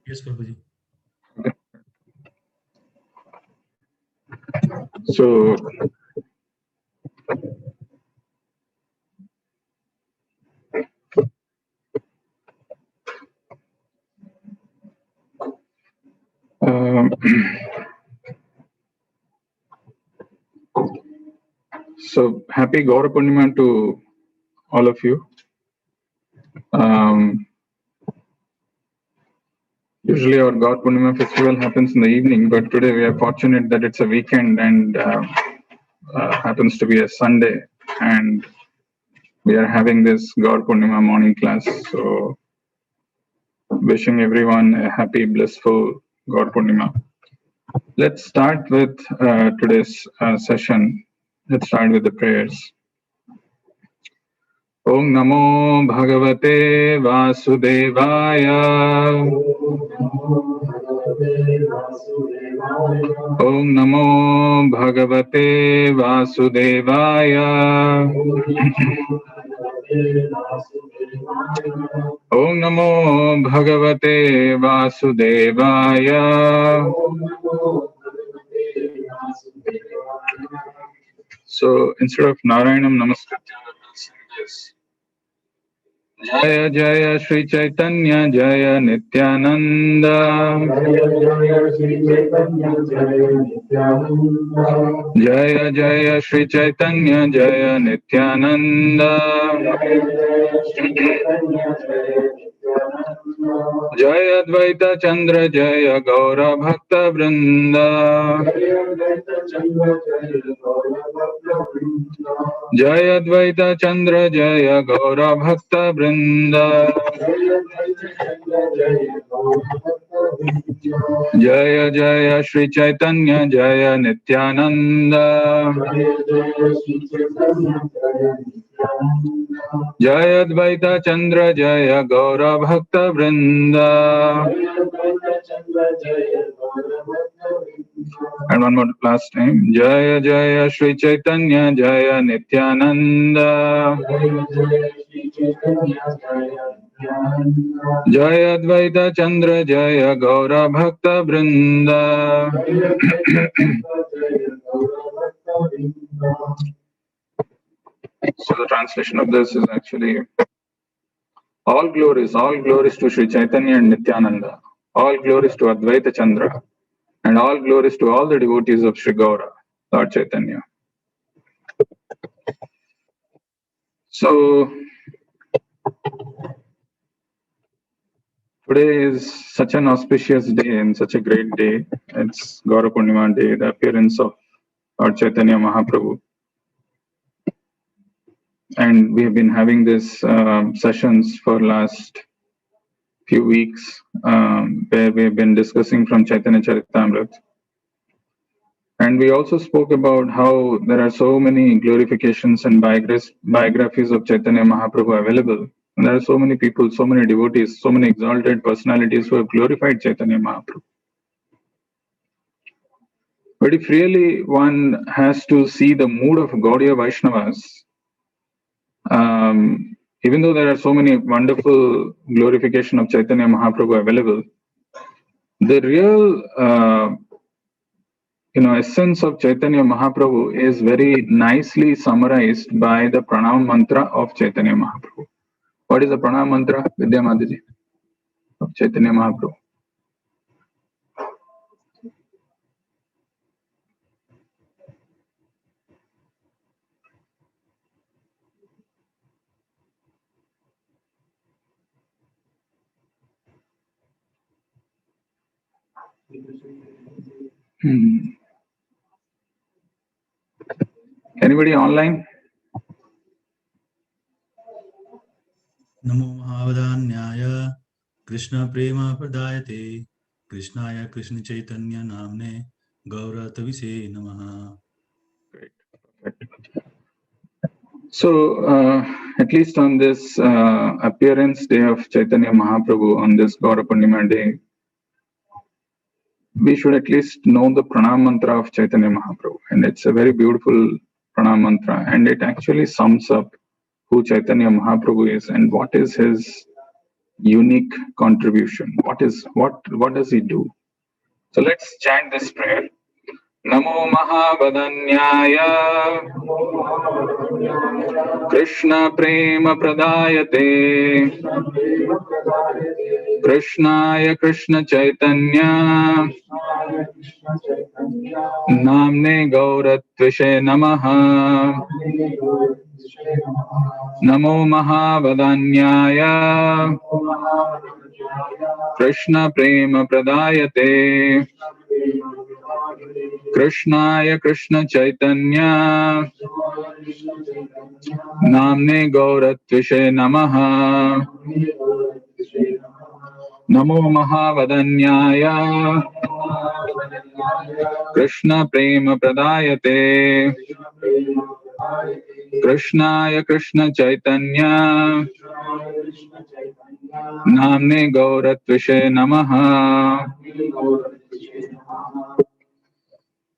Yes, Prabhuji. So, so happy Gaura Purnima to all of you. Usually our Gaura Purnima festival happens in the evening, but today we are fortunate that it's a weekend and happens to be a Sunday, and we are having this Gaura Purnima morning class. So, wishing everyone a happy, blissful Gaura Purnima. Let's start with today's session. Let's start with the prayers. Om Namo Bhagavate Vasudevaya. Om Namo Bhagavate Vasudevaya. Om Namo Bhagavate Vasudevaya. So instead of Narayanam Namaskritya, we'll sing this. Jaya Jaya Shri Chaitanya Jaya Nityananda. Jaya Jaya Shri Chaitanya Jaya Nityananda. Jaya Advaita Chandra Jaya Gaura Bhakta Vrinda. Jaya Advaita Chandra Jaya Gaura Bhakta Vrinda. Jaya Jaya Shri Chaitanya Jaya Nityananda. Jaya Advaita Chandra Jaya Gaura Bhakta Vrinda. And one more last time. Jaya Jaya Shri Chaitanya Jaya Nityananda. Jaya Advaita Chandra Jaya Gaura Bhakta Vrinda. So the translation of this is actually all glories to Sri Chaitanya and Nityananda. All glories to Advaita Chandra. And all glories to all the devotees of Sri Gaura, Lord Chaitanya. So, today is such an auspicious day and such a great day. It's Gaura Purnima Day, the appearance of Lord Chaitanya Mahaprabhu. And we have been having these sessions for last few weeks where we have been discussing from Chaitanya Charitamrita. And we also spoke about how there are so many glorifications and biographies of Chaitanya Mahaprabhu available. And there are so many people, so many devotees, so many exalted personalities who have glorified Chaitanya Mahaprabhu. But if really one has to see the mood of Gaudiya Vaishnavas, even though there are so many wonderful glorification of Chaitanya Mahaprabhu available, the real essence of Chaitanya Mahaprabhu is very nicely summarized by the Pranam Mantra of Chaitanya Mahaprabhu. What is the Pranam Mantra, Vidya Madhiji, of Chaitanya Mahaprabhu? Anybody online? Namo Mahavadanyaya Krishna Prema Pradayate Krishnaya Krishna Chaitanya Namne Gaura Tavise Namaha. Great. So, at least on this appearance day of Chaitanya Mahaprabhu, on this Gaura Purnima day, we should at least know the Pranam Mantra of Chaitanya Mahaprabhu. And it's a very beautiful Pranam Mantra. And it actually sums up who Chaitanya Mahaprabhu is and what is his unique contribution. What does he do? So let's chant this prayer. Namo Mahavadanyaya Krishna Prema Pradayate Krishnaya Krishna Chaitanya Namne Gauratvishe Namaha Namo Mahavadanyaya Krishna Prema Pradayate Krishnaya Krishna Chaitanya Namne Gauratvishe Namaha Namo Mahavadanyaya Krishna Prema Pradayate Krishnaya Krishna Chaitanya Namne Gauratvishe Namaha.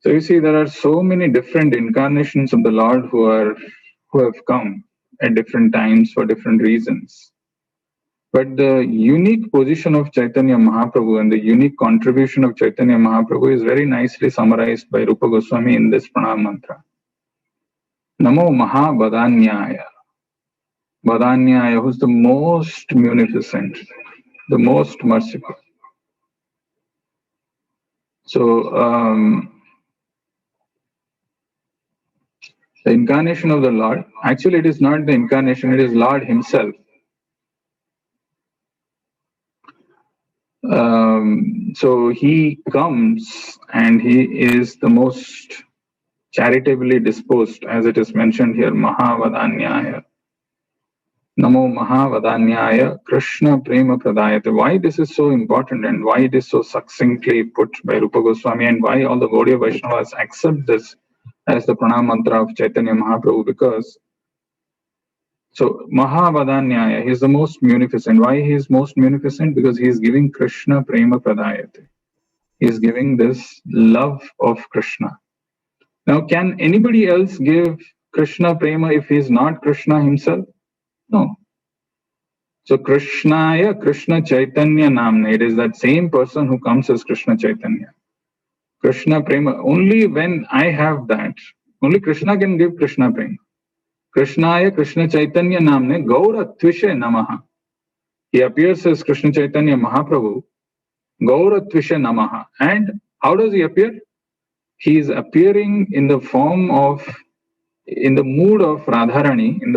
So you see, there are so many different incarnations of the Lord who have come at different times for different reasons. But the unique position of Chaitanya Mahaprabhu and the unique contribution of Chaitanya Mahaprabhu is very nicely summarized by Rupa Goswami in this pranam mantra. Namo Mahavadanyaya. Vadanyaya, who's the most munificent, the most merciful. So, the incarnation of the Lord, actually it is not the incarnation, it is Lord himself. So he comes and he is the most charitably disposed, as it is mentioned here, Mahavadanyaya. Namo Mahavadanyaya Krishna Prema Pradayate. Why this is so important and why it is so succinctly put by Rupa Goswami and why all the Gaudiya Vaishnavas accept this as the pranam mantra of Chaitanya Mahaprabhu, because so Mahavadanyaya, he is the most munificent. Why he is most munificent? Because he is giving Krishna Prema Pradayate. He is giving this love of Krishna. Now, can anybody else give Krishna Prema if he is not Krishna himself? No. So Krishnaya, Krishna Chaitanya Namne, it is that same person who comes as Krishna Chaitanya. Krishna Prema, only when I have that, only Krishna can give Krishna Prema. Krishnaya, Krishna Chaitanya Namne, Gauratvishe Namaha. He appears as Krishna Chaitanya Mahaprabhu, Gauratvishe Namaha. And how does he appear? He is appearing in the form of, in the mood of Radharani, in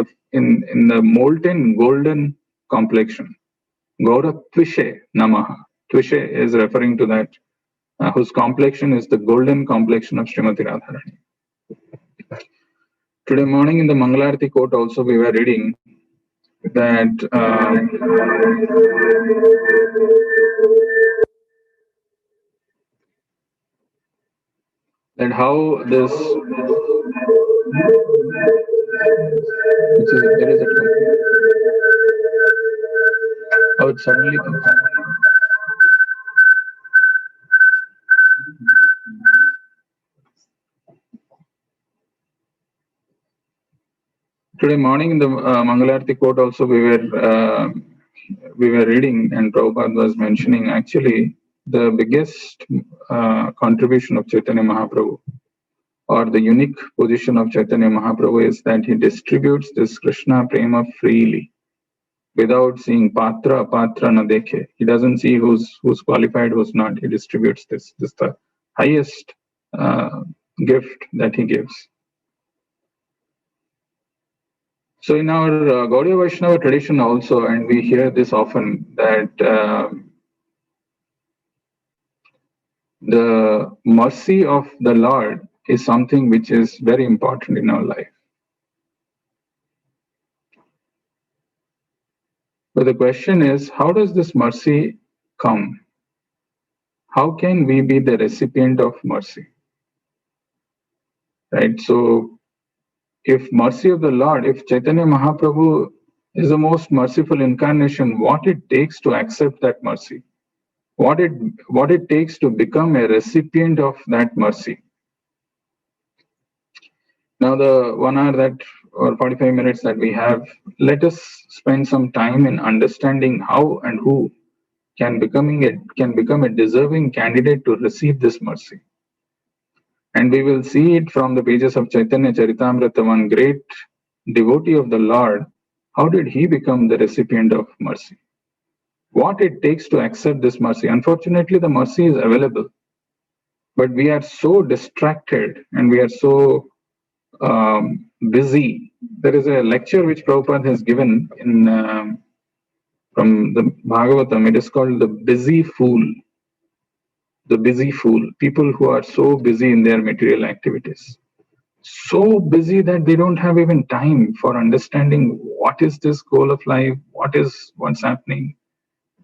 the molten golden complexion. Gauratvishe Namaha. Tvishe is referring to that, whose complexion is the golden complexion of Srimati Radharani. Today morning in the Mangalarati quote also we were reading that how this, there is a how it suddenly comes. Today morning in the Mangalarati quote also we were reading and Prabhupada was mentioning actually the biggest contribution of Chaitanya Mahaprabhu, or the unique position of Chaitanya Mahaprabhu, is that he distributes this Krishna Prema freely, without seeing Patra, Apatra na dekhe. He doesn't see who's qualified, who's not. He distributes this. This is the highest gift that he gives. So in our Gaudiya Vaishnava tradition also, and we hear this often, that the mercy of the Lord is something which is very important in our life. But the question is, how does this mercy come? How can we be the recipient of mercy? Right? So, if mercy of the Lord, if Chaitanya Mahaprabhu is the most merciful incarnation, what it takes to accept that mercy, what it takes to become a recipient of that mercy. Now the 1 hour that or 45 minutes that we have, let us spend some time in understanding how and who can become a deserving candidate to receive this mercy. And we will see it from the pages of Chaitanya Charitamrita, one great devotee of the Lord. How did he become the recipient of mercy? What it takes to accept this mercy. Unfortunately, the mercy is available, but we are so distracted and we are so busy. There is a lecture which Prabhupada has given in from the Bhagavatam. It is called the busy fool. The busy fool. People who are so busy in their material activities. So busy that they don't have even time for understanding what is this goal of life, what's happening.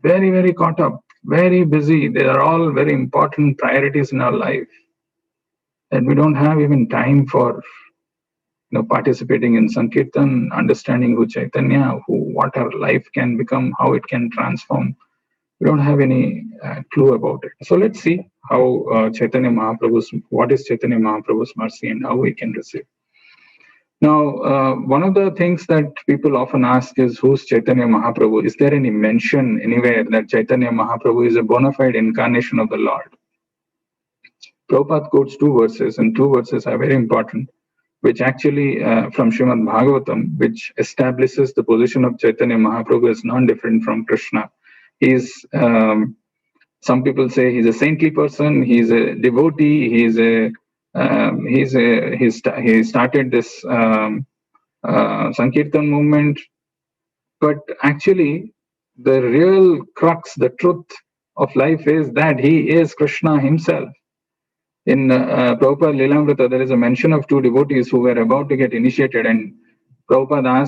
Very, very caught up, very busy. They are all very important priorities in our life. And we don't have even time for participating in Sankirtan, understanding who Chaitanya, what our life can become, how it can transform. We don't have any clue about it. So let's see how what is Chaitanya Mahaprabhu's mercy and how we can receive. Now, one of the things that people often ask is, who's Chaitanya Mahaprabhu? Is there any mention anywhere that Chaitanya Mahaprabhu is a bona fide incarnation of the Lord? Prabhupada quotes 2 verses, and 2 verses are very important, which actually from Srimad Bhagavatam, which establishes the position of Chaitanya Mahaprabhu as non-different from Krishna. He's, some people say he's a saintly person, he's a devotee, he started this Sankirtan movement, but actually the real crux, the truth of life is that he is Krishna himself. In Prabhupada Lilamrita, there is a mention of 2 devotees who were about to get initiated, and Prabhupada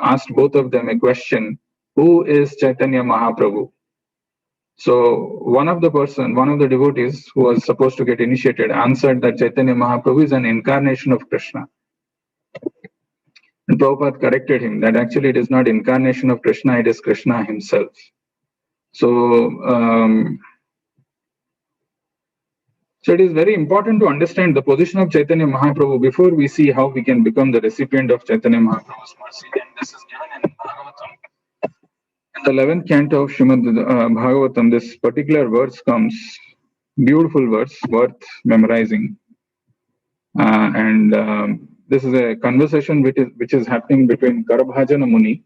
asked both of them a question: who is Chaitanya Mahaprabhu? So one of the devotees who was supposed to get initiated answered that Chaitanya Mahaprabhu is an incarnation of Krishna. And Prabhupada corrected him that actually it is not incarnation of Krishna, it is Krishna himself. So it is very important to understand the position of Chaitanya Mahaprabhu before we see how we can become the recipient of Chaitanya Mahaprabhu's mercy. And this is given in Bhagavatam. In the 11th canto of Srimad Bhagavatam, this particular verse comes, beautiful verse, worth memorizing. This is a conversation which is happening between Karabhajana Muni,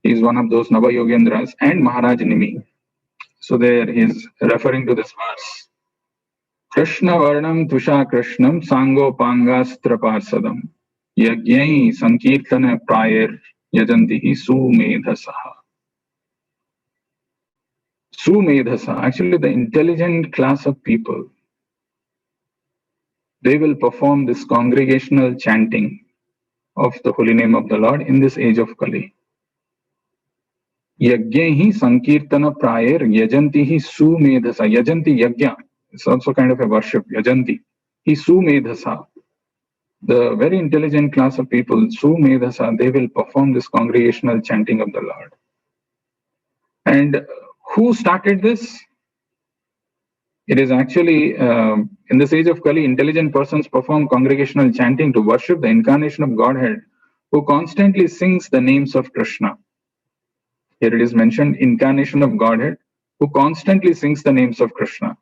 he is one of those Nava Yogendras, and Maharaj Nimi. So there he is referring to this verse. Krishna Varnam Tusha Krishnam Sango Pangastra Parsadam Yagyai Sankirtana Prayer Yajantihi Sumedhasaha. Sumedhasa, actually the intelligent class of people, they will perform this congregational chanting of the holy name of the Lord in this age of Kali. Yagyahi Sankirtana Prayer Yajantihi Sumedhasa. Yajanti Yagya. It's also kind of a worship. Yajanti. He Sumedhasa. The very intelligent class of people, Sumedhasa, they will perform this congregational chanting of the Lord. And who started this? It is actually, in this age of Kali, intelligent persons perform congregational chanting to worship the incarnation of Godhead, who constantly sings the names of Krishna. Here it is mentioned, incarnation of Godhead, who constantly sings the names of Krishna.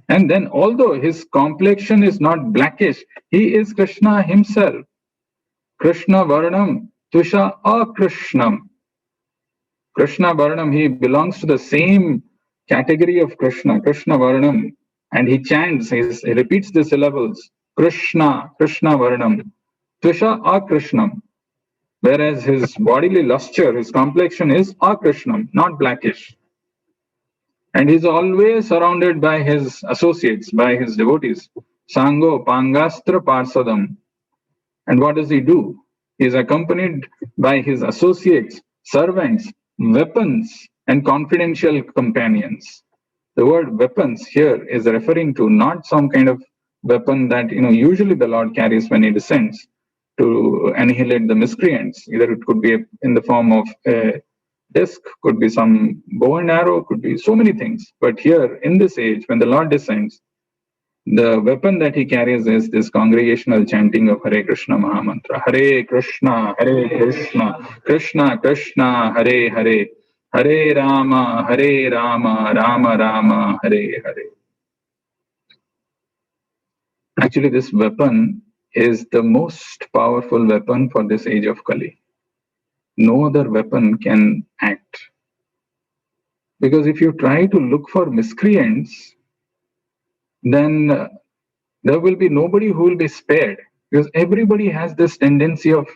And then, although his complexion is not blackish, he is Krishna himself. Krishna Varnam Tusha Akrishnam. Krishna Varnam, he belongs to the same category of Krishna, Krishna Varnam, and he chants, he repeats the syllables, Krishna, Krishna Varnam, Tusha Akrishnam, whereas his bodily lustre, his complexion is Akrishnam, not blackish. And he's always surrounded by his associates, by his devotees, Sango Pangastra Parsadam. And what does he do? He is accompanied by his associates, servants, weapons, and confidential companions. The word weapons here is referring to not some kind of weapon that usually the Lord carries when he descends to annihilate the miscreants. Either it could be in the form of a disc, could be some bow and arrow, could be so many things. But here in this age, when the Lord descends, The weapon that he carries is this congregational chanting of Hare Krishna Mahamantra. Hare Krishna, Krishna Krishna, Hare Hare, Hare Rama, Rama Rama, Hare Hare. Actually, this weapon is the most powerful weapon for this age of Kali. No other weapon can act. Because if you try to look for miscreants, then there will be nobody who will be spared, because everybody has this tendency of,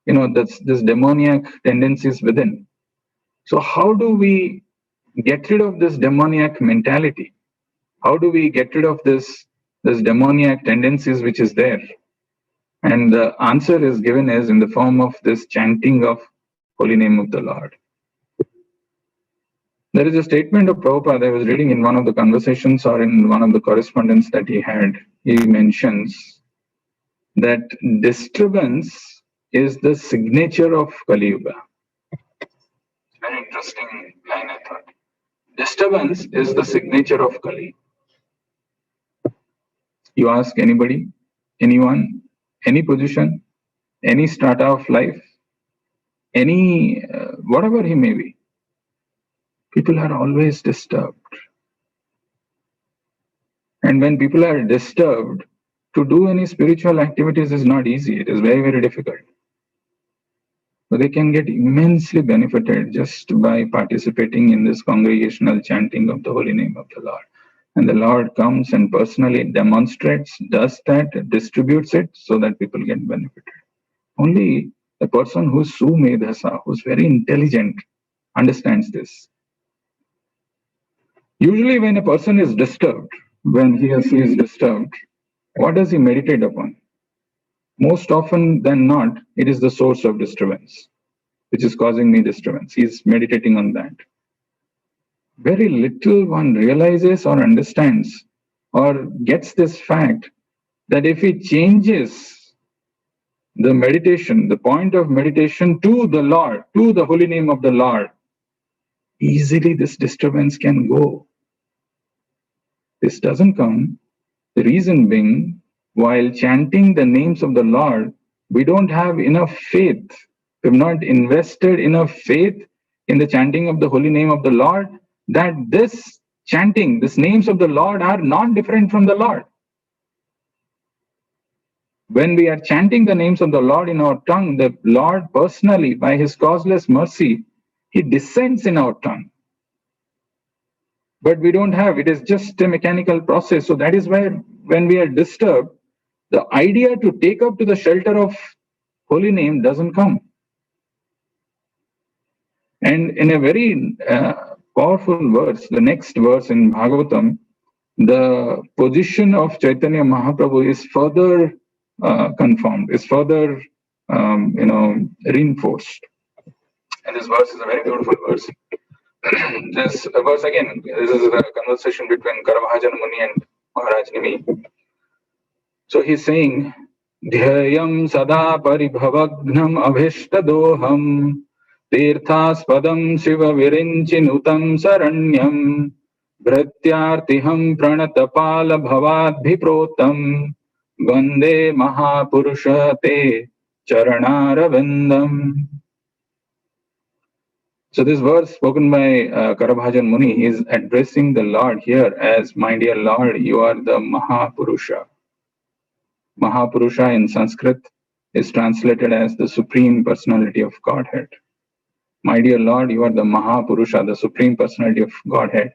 this demoniac tendencies within. So how do we get rid of this demoniac mentality? How do we get rid of this demoniac tendencies which is there? And the answer is given as in the form of this chanting of holy name of the Lord. There is a statement of Prabhupada I was reading in one of the conversations or in one of the correspondence that he had. He mentions that disturbance is the signature of Kali Yuga. Very interesting line, I thought. Disturbance is the signature of Kali. You ask anybody, anyone, any position, any strata of life, any whatever he may be, people are always disturbed. And when people are disturbed, to do any spiritual activities is not easy. It is very, very difficult. But they can get immensely benefited just by participating in this congregational chanting of the holy name of the Lord. And the Lord comes and personally demonstrates, does that, distributes it so that people get benefited. Only the person who's sumedhasa, who's very intelligent, understands this. Usually when a person is disturbed, when he or she is disturbed, what does he meditate upon? Most often than not, it is the source of disturbance, which is causing me disturbance. He's meditating on that. Very little one realizes or understands or gets this fact that if he changes the meditation, the point of meditation to the Lord, to the holy name of the Lord, easily this disturbance can go. This doesn't come. The reason being, while chanting the names of the Lord, we don't have enough faith. We have not invested enough faith in the chanting of the holy name of the Lord, that this chanting, these names of the Lord are not different from the Lord. When we are chanting the names of the Lord in our tongue, the Lord personally, by his causeless mercy, he descends in our tongue. But we don't have, it is just a mechanical process. So that is why when we are disturbed, the idea to take up to the shelter of holy name doesn't come. And in a very powerful verse, the next verse in Bhagavatam, the position of Chaitanya Mahaprabhu is further confirmed, is further reinforced. And this verse is a very beautiful verse. This verse again, this is a conversation between Karavajana Muni and Maharaj Nimi. So he's saying, Dhyayam sada paribhavagnam abhishtadoham tirthaspadam shiva virinchinutam saranyam Bhratyartiham pranatapala bhavadbhiprotam Vande mahapurusha te charanaravindam. So this verse spoken by Karavajana Muni is addressing the Lord here as, my dear Lord, you are the Mahapurusha. Mahapurusha in Sanskrit is translated as the Supreme Personality of Godhead. My dear Lord, you are the Mahapurusha, the Supreme Personality of Godhead,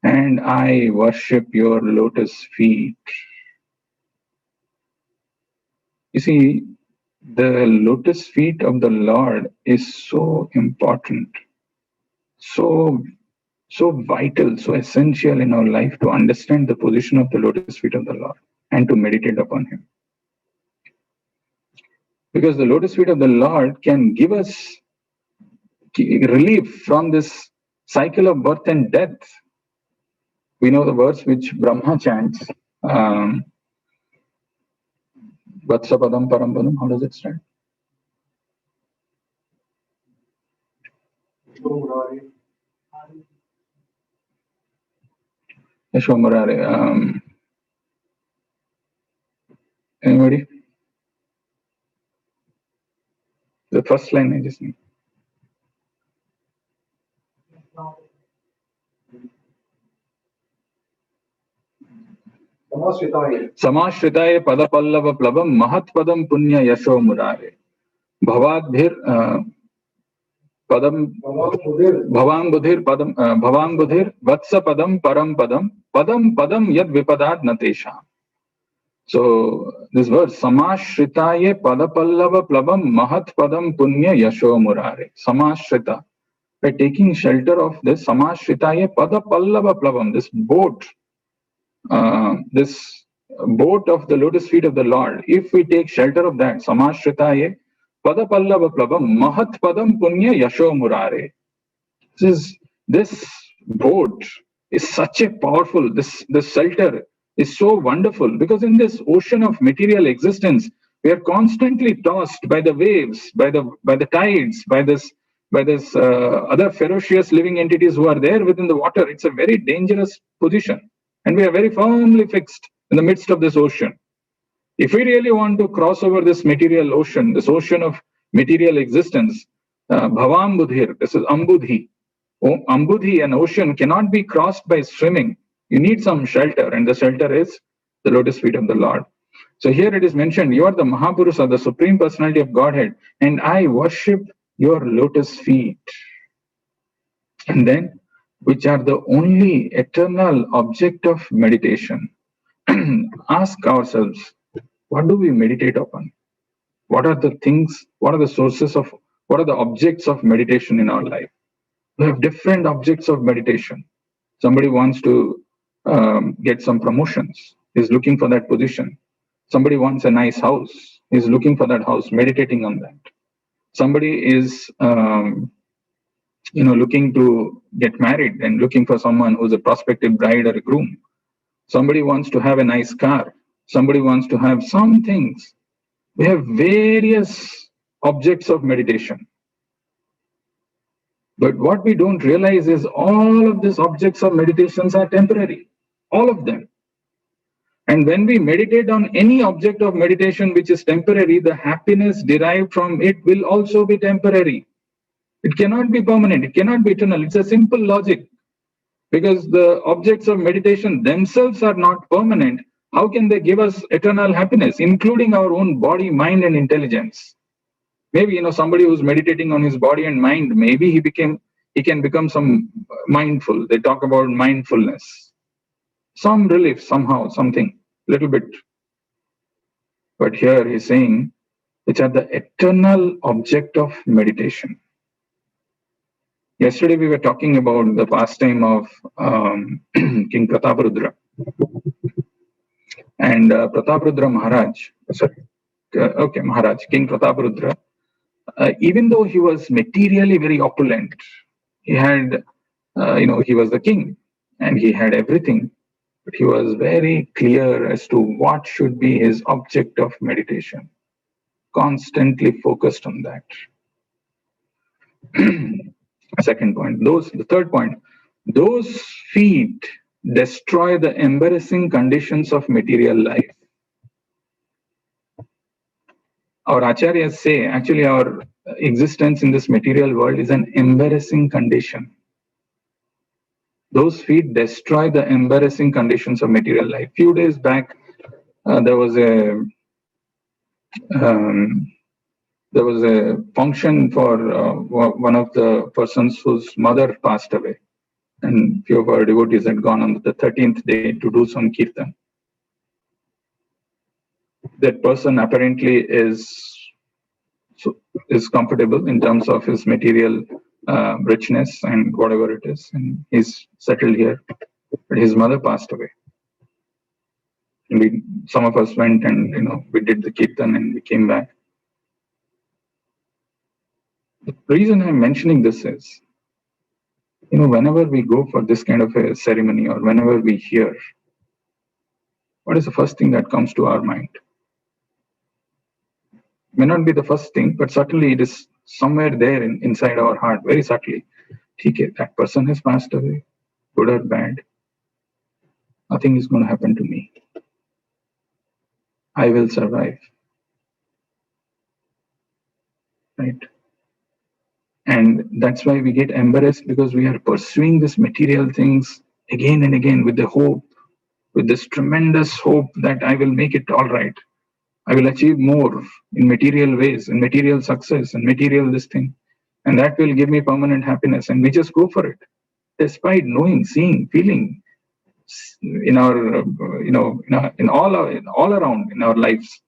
and I worship your lotus feet. You see, the lotus feet of the Lord is so important, so vital, so essential in our life to understand the position of the lotus feet of the Lord and to meditate upon him. Because the lotus feet of the Lord can give us relief from this cycle of birth and death. We know the verse which Brahma chants, Vatsapadam Parampadam. How does it start? Yashomurare. Anybody? The first line I just need. Samashritaya padapallava plabam mahatpadam punya yasho murare. Bhavadbhir padam bhavambudhir padam bhavambudhir vatsa padam param padam padam padam yad vipadad natesha. So this verse Samashritaya padapallava plabam mahatpadam punya yasho murare. Samashrita. By taking shelter of this Samashritaya padapallava plabam, this boat of the lotus feet of the Lord, if we take shelter of that, Samashritaya Padapallava Plabam Mahat Padam Punya Yasho Murare. This boat is such a powerful, this shelter is so wonderful, because in this ocean of material existence, we are constantly tossed by the waves, by the tides, by this other ferocious living entities who are there within the water. It's a very dangerous position. And we are very firmly fixed in the midst of this ocean. If we really want to cross over this material ocean, this ocean of material existence, Bhavambudhir, this is Ambudhi. Ambudhi, an ocean, cannot be crossed by swimming. You need some shelter, and the shelter is the lotus feet of the Lord. So here it is mentioned, you are the Mahapurusa, the Supreme Personality of Godhead, and I worship your lotus feet. And then, which are the only eternal object of meditation. Ask ourselves, what do we meditate upon? What are the things, what are the sources of, what are the objects of meditation in our life? We have different objects of meditation. Somebody wants to get some promotions, is looking for that position. Somebody wants a nice house, is looking for that house, meditating on that. Somebody is looking to get married and looking for someone who's a prospective bride or a groom. Somebody wants to have a nice car. Somebody wants to have some things. We have various objects of meditation. But what we don't realize is all of these objects of meditations are temporary. All of them. And when we meditate on any object of meditation which is temporary, the happiness derived from it will also be temporary. It cannot be permanent. It cannot be eternal. It's a simple logic. Because the objects of meditation themselves are not permanent. How can they give us eternal happiness, including our own body, mind, and intelligence? Maybe, somebody who's meditating on his body and mind, maybe he can become some mindful. They talk about mindfulness. Some relief, somehow, something, little bit. But here he's saying, which are the eternal object of meditation. Yesterday we were talking about the pastime of King Prataparudra. And Prataparudra Maharaj, Maharaj, King Prataparudra, even though he was materially very opulent, he had, he was the king and he had everything, but he was very clear as to what should be his object of meditation, constantly focused on that. Second point, the third point, those feet destroy the embarrassing conditions of material life. Our acharyas say, actually our existence in this material world is an embarrassing condition. Those feet destroy the embarrassing conditions of material life. Few days back, there was a function for one of the persons whose mother passed away. And few of our devotees had gone on the 13th day to do some kirtan. That person apparently is comfortable in terms of his material richness and whatever it is, and he's settled here. But his mother passed away. And some of us went and we did the kirtan and we came back. The reason I'm mentioning this is, whenever we go for this kind of a ceremony or whenever we hear, what is the first thing that comes to our mind? May not be the first thing, but certainly it is somewhere there inside our heart, very subtly. Okay, that person has passed away, good or bad. Nothing is going to happen to me. I will survive. Right? And that's why we get embarrassed, because we are pursuing these material things again and again with the hope, with this tremendous hope that I will make it all right. I will achieve more in material ways, in material success, and material this thing. And that will give me permanent happiness. And we just go for it, despite knowing, seeing, feeling in our, in all around in our lives,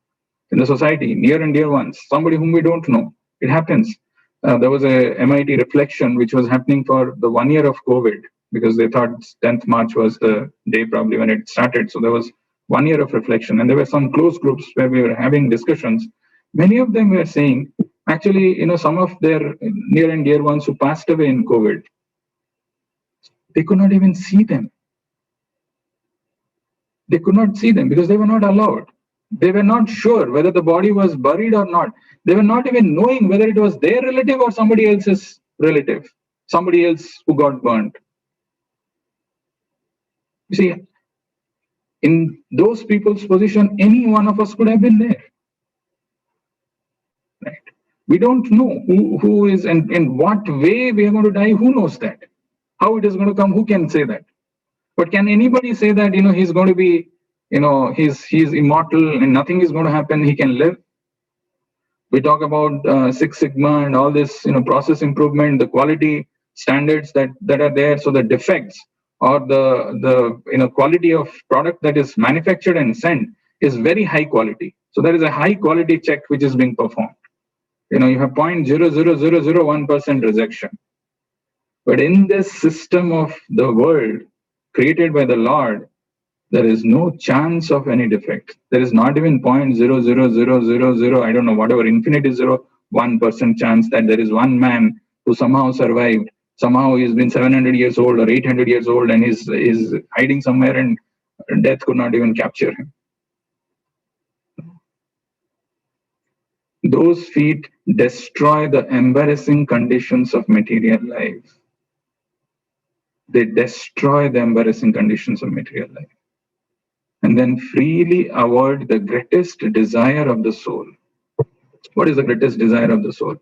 in the society, near and dear ones, somebody whom we don't know. It happens. There was a MIT reflection which was happening for the 1 year of COVID, because they thought 10th March was the day probably when it started. So there was 1 year of reflection, and there were some close groups where we were having discussions. Many of them were saying, actually, some of their near and dear ones who passed away in COVID, they could not even see them. They could not see them because they were not allowed. They were not sure whether the body was buried or not. They were not even knowing whether it was their relative or somebody else's relative, somebody else who got burnt. You see, in those people's position, any one of us could have been there. Right? We don't know who is and in what way we are going to die. Who knows that? How it is going to come? Who can say that? But can anybody say that he's going to be he's immortal and nothing is going to happen? He can live. We talk about Six Sigma and all this, process improvement, the quality standards that are there. So the defects or the quality of product that is manufactured and sent is very high quality. So there is a high quality check which is being performed. You have 0.00001% rejection. But in this system of the world created by the Lord, there is no chance of any defect. There is not even 0.00000, I don't know, whatever, infinity 1% chance that there is one man who somehow survived. Somehow he's been 700 years old or 800 years old and is hiding somewhere and death could not even capture him. Those feet destroy the embarrassing conditions of material life. They destroy the embarrassing conditions of material life. And then freely avoid the greatest desire of the soul. What is the greatest desire of the soul?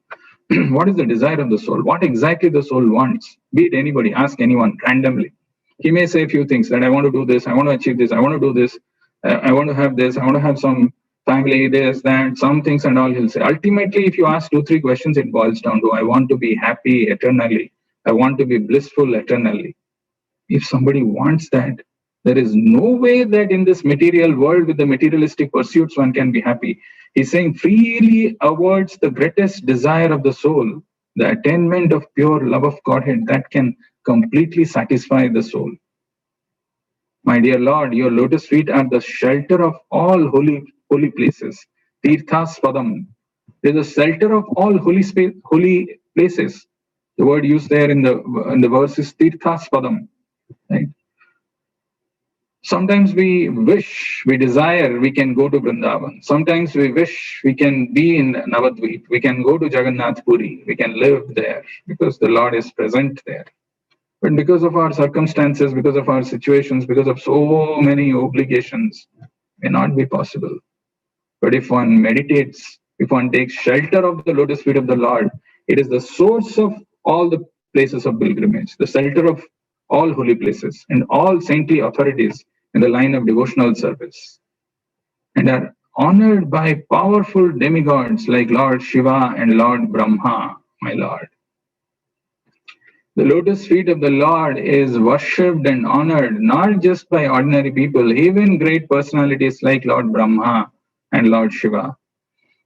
What is the desire of the soul? What exactly the soul wants? Be it anybody, ask anyone randomly. He may say a few things that I want to do this, I want to achieve this, I want to do this, I want to have this, I want to have some family, this, that, some things and all he'll say. Ultimately, if you ask 2-3 questions, it boils down to I want to be happy eternally. I want to be blissful eternally. If somebody wants that, there is no way that in this material world with the materialistic pursuits one can be happy. He's saying freely avoids the greatest desire of the soul, the attainment of pure love of Godhead that can completely satisfy the soul. My dear Lord, your lotus feet are the shelter of all holy places. Tirthas Padam. There's a shelter of all holy places. The word used there in the verse is Tirthas Padam. Right? Sometimes we wish, we desire we can go to Vrindavan. Sometimes we wish we can be in Navadvip. We can go to Jagannath Puri. We can live there because the Lord is present there. But because of our circumstances, because of our situations, because of so many obligations, may not be possible. But if one meditates, if one takes shelter of the lotus feet of the Lord, it is the source of all the places of pilgrimage, the shelter of all holy places and all saintly authorities in the line of devotional service, and are honored by powerful demigods like Lord Shiva and Lord Brahma, my Lord. The lotus feet of the Lord is worshipped and honored not just by ordinary people, even great personalities like Lord Brahma and Lord Shiva.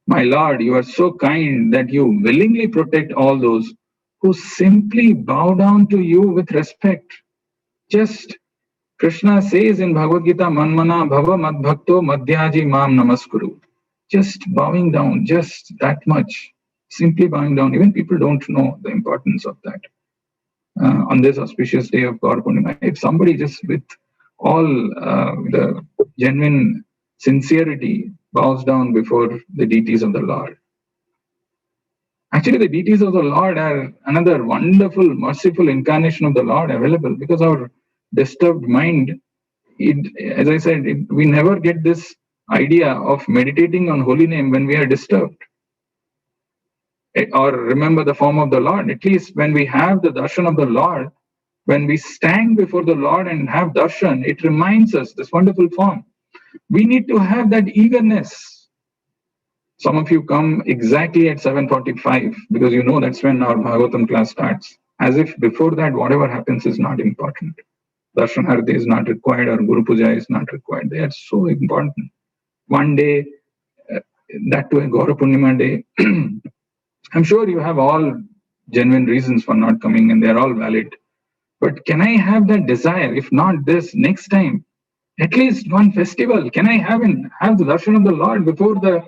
My Lord, you are so kind that you willingly protect all those who simply bow down to you with respect. Just Krishna says in Bhagavad Gita, Manmana Bhava Madbhakto Madhyaji Mam Namaskuru. Just bowing down, just that much. Simply bowing down. Even people don't know the importance of that. On this auspicious day of Gaur Purnima, if somebody just with all the genuine sincerity bows down before the deities of the Lord. Actually, the deities of the Lord are another wonderful, merciful incarnation of the Lord available, because our disturbed mind, as I said, we never get this idea of meditating on holy name when we are disturbed. Or remember the form of the Lord. At least when we have the darshan of the Lord, when we stand before the Lord and have darshan, it reminds us this wonderful form. We need to have that eagerness. Some of you come exactly at 7:45 because you know that's when our Bhagavatam class starts. As if before that, whatever happens is not important. Darshan Harati is not required or Guru Puja is not required. They are so important. One day, that too a Gaura Purnima day, I'm sure you have all genuine reasons for not coming and they're all valid. But can I have that desire? If not this, next time, at least one festival. Can I have the darshan of the Lord before the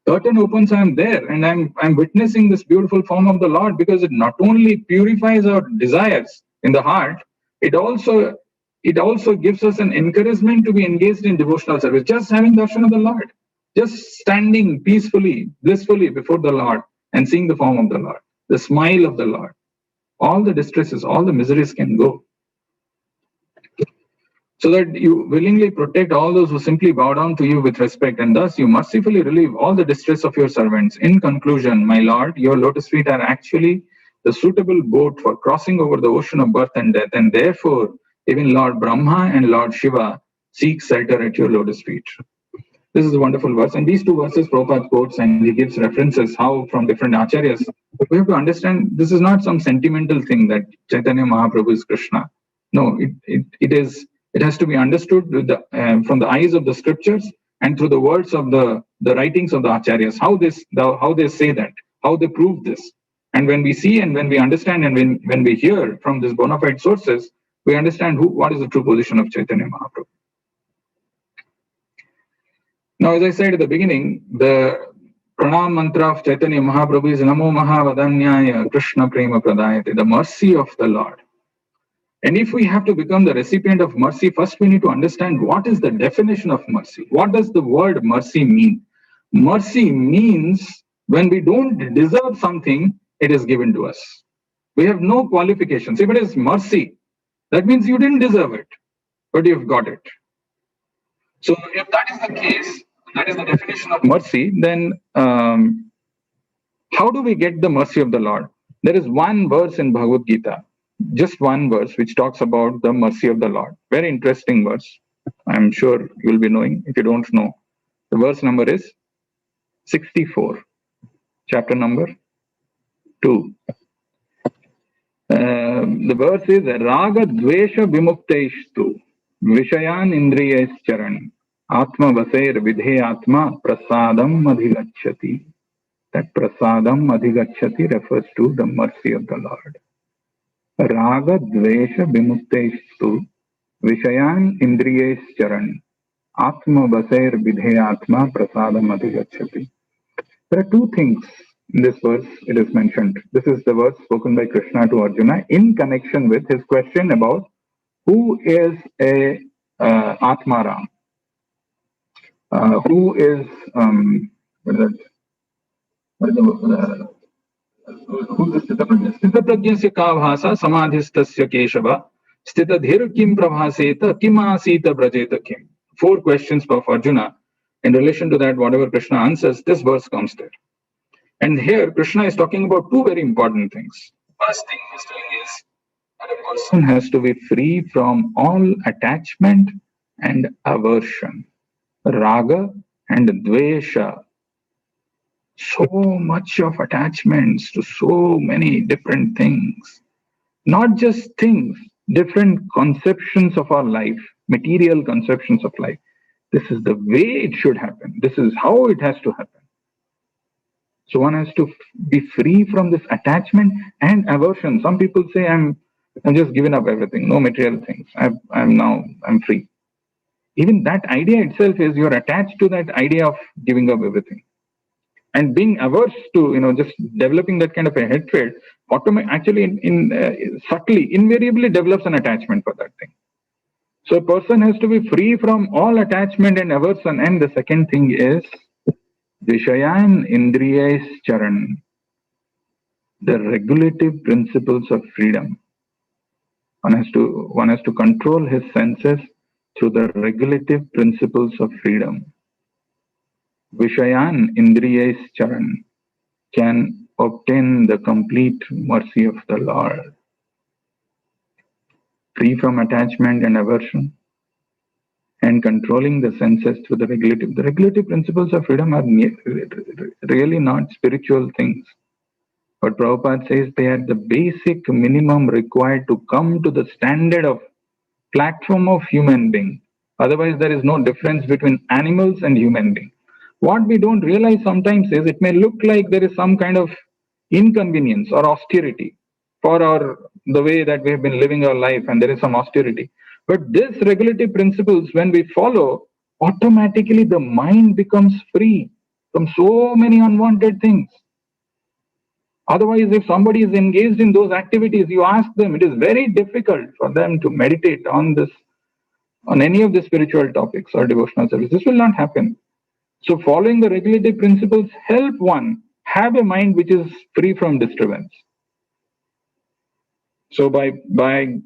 curtain opens? I'm there and I'm witnessing this beautiful form of the Lord, because it not only purifies our desires in the heart, it also gives us an encouragement to be engaged in devotional service. Just having darshan of the Lord, just standing peacefully, blissfully before the Lord and seeing the form of the Lord, the smile of the Lord, all the distresses, all the miseries can go. So that you willingly protect all those who simply bow down to you with respect, and thus you mercifully relieve all the distress of your servants. In conclusion, my Lord, your lotus feet are actually the suitable boat for crossing over the ocean of birth and death, and therefore even Lord Brahma and Lord Shiva seek shelter at your lotus feet. This is a wonderful verse, and these two verses Prabhupada quotes, and he gives references how from different acharyas. We have to understand this is not some sentimental thing that Chaitanya Mahaprabhu is Krishna. No, it has to be understood with from the eyes of the scriptures and through the words of the writings of the acharyas. How they say that, how they prove this, and when we see and when we understand and when we hear from these bona fide sources, we understand what is the true position of Chaitanya Mahaprabhu. Now, as I said at the beginning, the pranam mantra of Chaitanya Mahaprabhu is Namo Mahavadanyaya Krishna Prema Pradayate, the mercy of the Lord. And if we have to become the recipient of mercy, first we need to understand what is the definition of mercy. What does the word mercy mean? Mercy means when we don't deserve something, it is given to us. We have no qualifications. If it is mercy, that means you didn't deserve it, but you've got it. So if that is the case, that is the definition of mercy, then how do we get the mercy of the Lord? There is one verse in Bhagavad Gita, just one verse, which talks about the mercy of the Lord. Very interesting verse. I'm sure you'll be knowing. If you don't know, the verse number is 64, chapter number 2. The verse is Raga Dvesha Vimuktaishtu Vishayan Indriyais Charan Atma Vasair Vidhe Atma Prasadam Adhigachati. That Prasadam Adhigachati refers to the mercy of the Lord. Raga Dvesha Vimuktaishtu Vishayan Indriyais Charan Atma Vasair Vidhe Atma Prasadam Adhigachati. There are two things in this verse it is mentioned. This is the verse spoken by Krishna to Arjuna in connection with his question about who is a Atmaram. Who is who's the Sthitaprajnasya ka bhasa samadhistasya keshava sthitadhir kim prabhaseta kim asita brajeta kim. 4 questions of Arjuna. In relation to that, whatever Krishna answers, this verse comes there. And here Krishna is talking about 2 very important things. First thing he's telling is that a person has to be free from all attachment and aversion. Raga and Dvesha. So much of attachments to so many different things. Not just things, different conceptions of our life, material conceptions of life. This is the way it should happen. This is how it has to happen. So one has to be free from this attachment and aversion. Some people say, I'm just giving up everything, no material things. I'm free. Even that idea itself is you're attached to that idea of giving up everything. And being averse to, just developing that kind of a hatred, actually subtly, invariably develops an attachment for that thing. So a person has to be free from all attachment and aversion. And the second thing is Vishayan Indriyais Charan, the regulative principles of freedom. One has to control his senses through the regulative principles of freedom. Vishayan Indriyais Charan can obtain the complete mercy of the Lord, free from attachment and aversion, and controlling the senses through the regulative. The regulative principles of freedom are really not spiritual things. But Prabhupada says they are the basic minimum required to come to the standard of platform of human being. Otherwise, there is no difference between animals and human being. What we don't realize sometimes is it may look like there is some kind of inconvenience or austerity for the way that we have been living our life, and there is some austerity. But this regulative principles, when we follow, automatically the mind becomes free from so many unwanted things. Otherwise, if somebody is engaged in those activities, you ask them, it is very difficult for them to meditate on this, on any of the spiritual topics or devotional service. This will not happen. So following the regulative principles help one have a mind which is free from disturbance. So by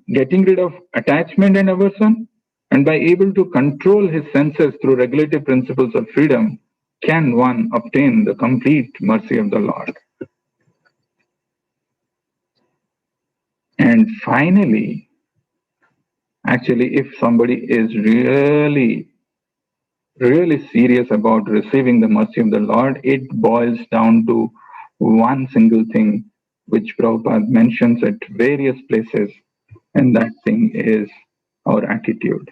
getting rid of attachment and aversion, and by able to control his senses through regulative principles of freedom, can one obtain the complete mercy of the Lord. And finally, actually, if somebody is really serious about receiving the mercy of the Lord, it boils down to one single thing, which Prabhupada mentions at various places, and that thing is our attitude.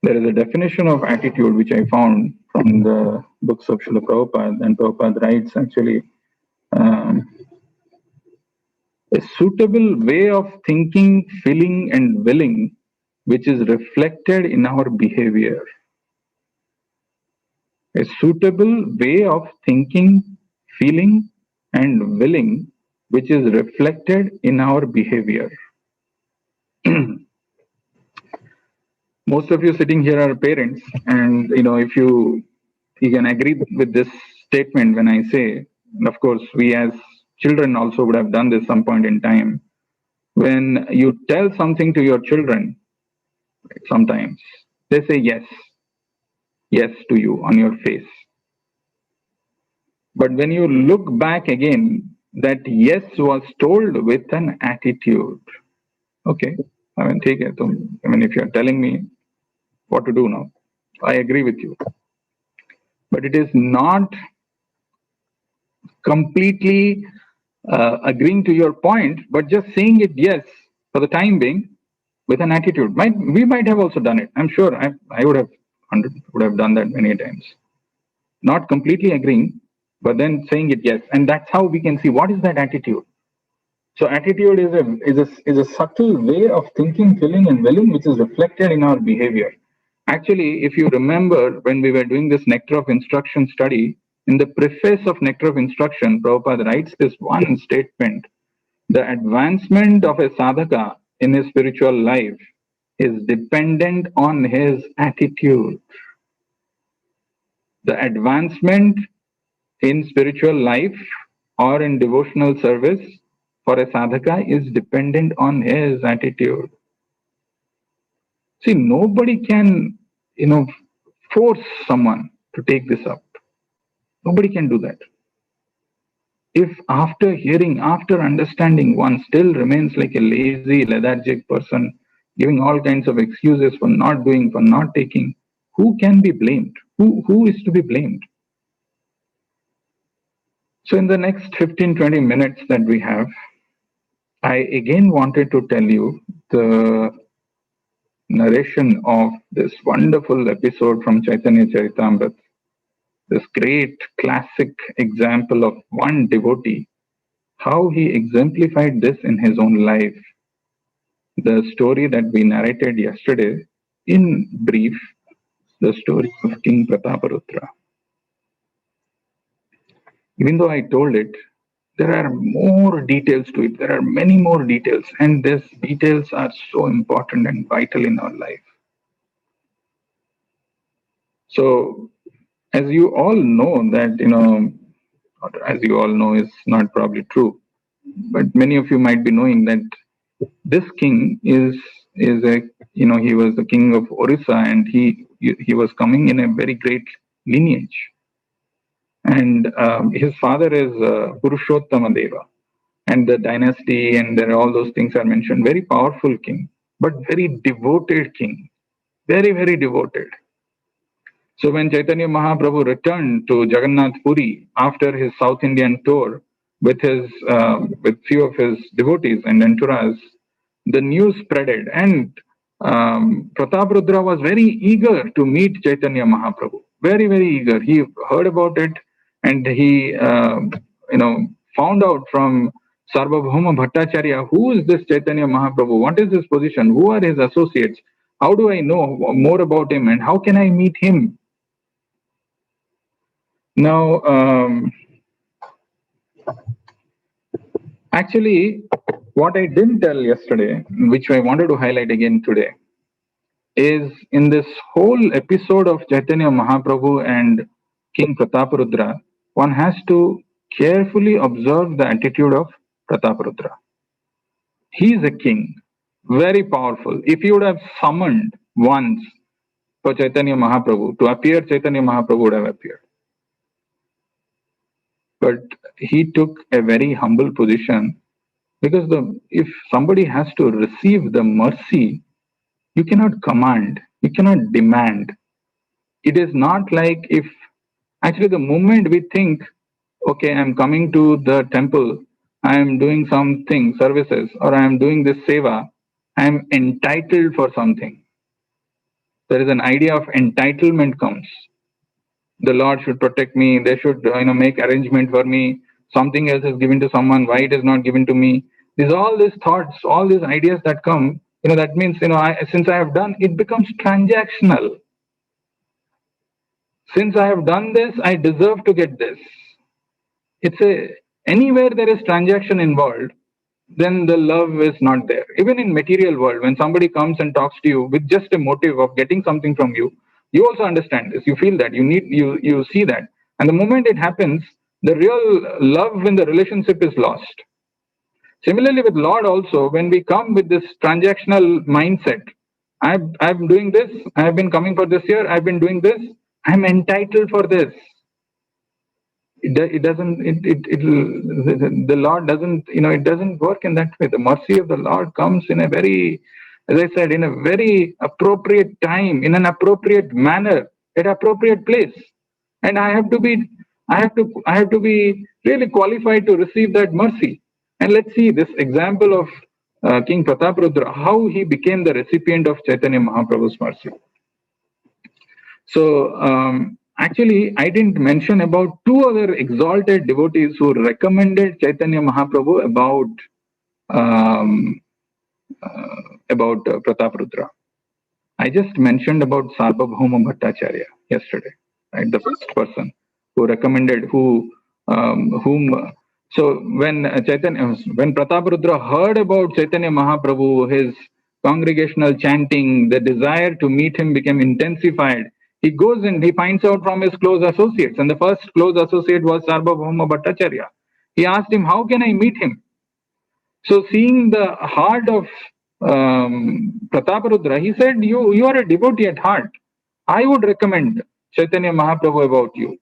There is a definition of attitude which I found from the books of Srila Prabhupada, and Prabhupada writes actually, a suitable way of thinking, feeling, and willing, which is reflected in our behavior. A suitable way of thinking, feeling, and willing, which is reflected in our behavior. Most of you sitting here are parents, and if you can agree with this statement when I say, and of course we as children also would have done this some point in time. When you tell something to your children, sometimes they say yes to you on your face. But when you look back again, that yes was told with an attitude. Okay, take it. If you're telling me what to do now, I agree with you. But it is not completely agreeing to your point, but just saying it yes for the time being with an attitude. We might have also done it. I'm sure I would have done that many times. Not completely agreeing, but then saying it yes, and that's how we can see what is that attitude. So attitude is a subtle way of thinking, feeling, and willing, which is reflected in our behavior. Actually, if you remember when we were doing this Nectar of Instruction study, in the preface of Nectar of Instruction, Prabhupada writes this one statement: the advancement of a sadhaka in his spiritual life is dependent on his attitude. The advancement in spiritual life or in devotional service for a sadhaka is dependent on his attitude. See, nobody can, force someone to take this up. Nobody can do that. If after hearing, after understanding, one still remains like a lazy, lethargic person, giving all kinds of excuses for not doing, for not taking, who can be blamed? Who is to be blamed? So in the next 15-20 minutes that we have, I again wanted to tell you the narration of this wonderful episode from Chaitanya Charitamrita, this great classic example of one devotee, how he exemplified this in his own life. The story that we narrated yesterday, in brief, the story of King Prataparudra. Even though I told it, there are more details to it. There are many more details, and these details are so important and vital in our life. So, as you all know that, or as you all know is not probably true, but many of you might be knowing that This king is a, he was the king of Orissa, and he was coming in a very great lineage. And his father is Purushottama Deva, and the dynasty and there all those things are mentioned. Very powerful king, but very devoted king, very, very devoted. So when Chaitanya Mahaprabhu returned to Jagannath Puri after his South Indian tour with with few of his devotees and entourage, the news spreaded, and Prataprudra was very eager to meet Chaitanya Mahaprabhu. Very, very eager. He heard about it, and he found out from Sarvabhauma Bhattacharya, who is this Chaitanya Mahaprabhu? What is his position? Who are his associates? How do I know more about him, and how can I meet him? Now, actually, what I didn't tell yesterday, which I wanted to highlight again today, is in this whole episode of Chaitanya Mahaprabhu and King Prataparudra, one has to carefully observe the attitude of Prataparudra. He is a king, very powerful. If he would have summoned once for Chaitanya Mahaprabhu to appear, Chaitanya Mahaprabhu would have appeared. But he took a very humble position, because if somebody has to receive the mercy, you cannot command, you cannot demand. It is not like if actually the moment we think, okay, I'm coming to the temple, I am doing something, services, or I am doing this seva, I am entitled for something. There is an idea of entitlement comes. The Lord should protect me. They should, make arrangement for me. Something else is given to someone. Why it is not given to me? All these thoughts, all these ideas that come. That means, since I have done, it becomes transactional. Since I have done this, I deserve to get this. Anywhere there is transaction involved, then the love is not there. Even in material world, when somebody comes and talks to you with just a motive of getting something from you, you also understand this. You feel that you see that, and the moment it happens, the real love in the relationship is lost. Similarly with Lord also, when we come with this transactional mindset, I'm doing this, I've been coming for this year, I've been doing this, I'm entitled for this. The Lord doesn't, it doesn't work in that way. The mercy of the Lord comes in a very, as I said, in a very appropriate time, in an appropriate manner, at appropriate place. And I have to be really qualified to receive that mercy. And let's see this example of King Prataparudra, how he became the recipient of Chaitanya Mahaprabhu's mercy. So, actually, I didn't mention about two other exalted devotees who recommended Chaitanya Mahaprabhu about Prataparudra. I just mentioned about Sarvabhauma Bhattacharya yesterday, right? The first person who recommended, so when Prataparudra heard about Chaitanya Mahaprabhu, his congregational chanting, the desire to meet him became intensified. He goes and he finds out from his close associates, and the first close associate was Sarvabhauma Bhattacharya. He asked him, how can I meet him? So seeing the heart of Prataparudra, he said, you are a devotee at heart. I would recommend Chaitanya Mahaprabhu about you.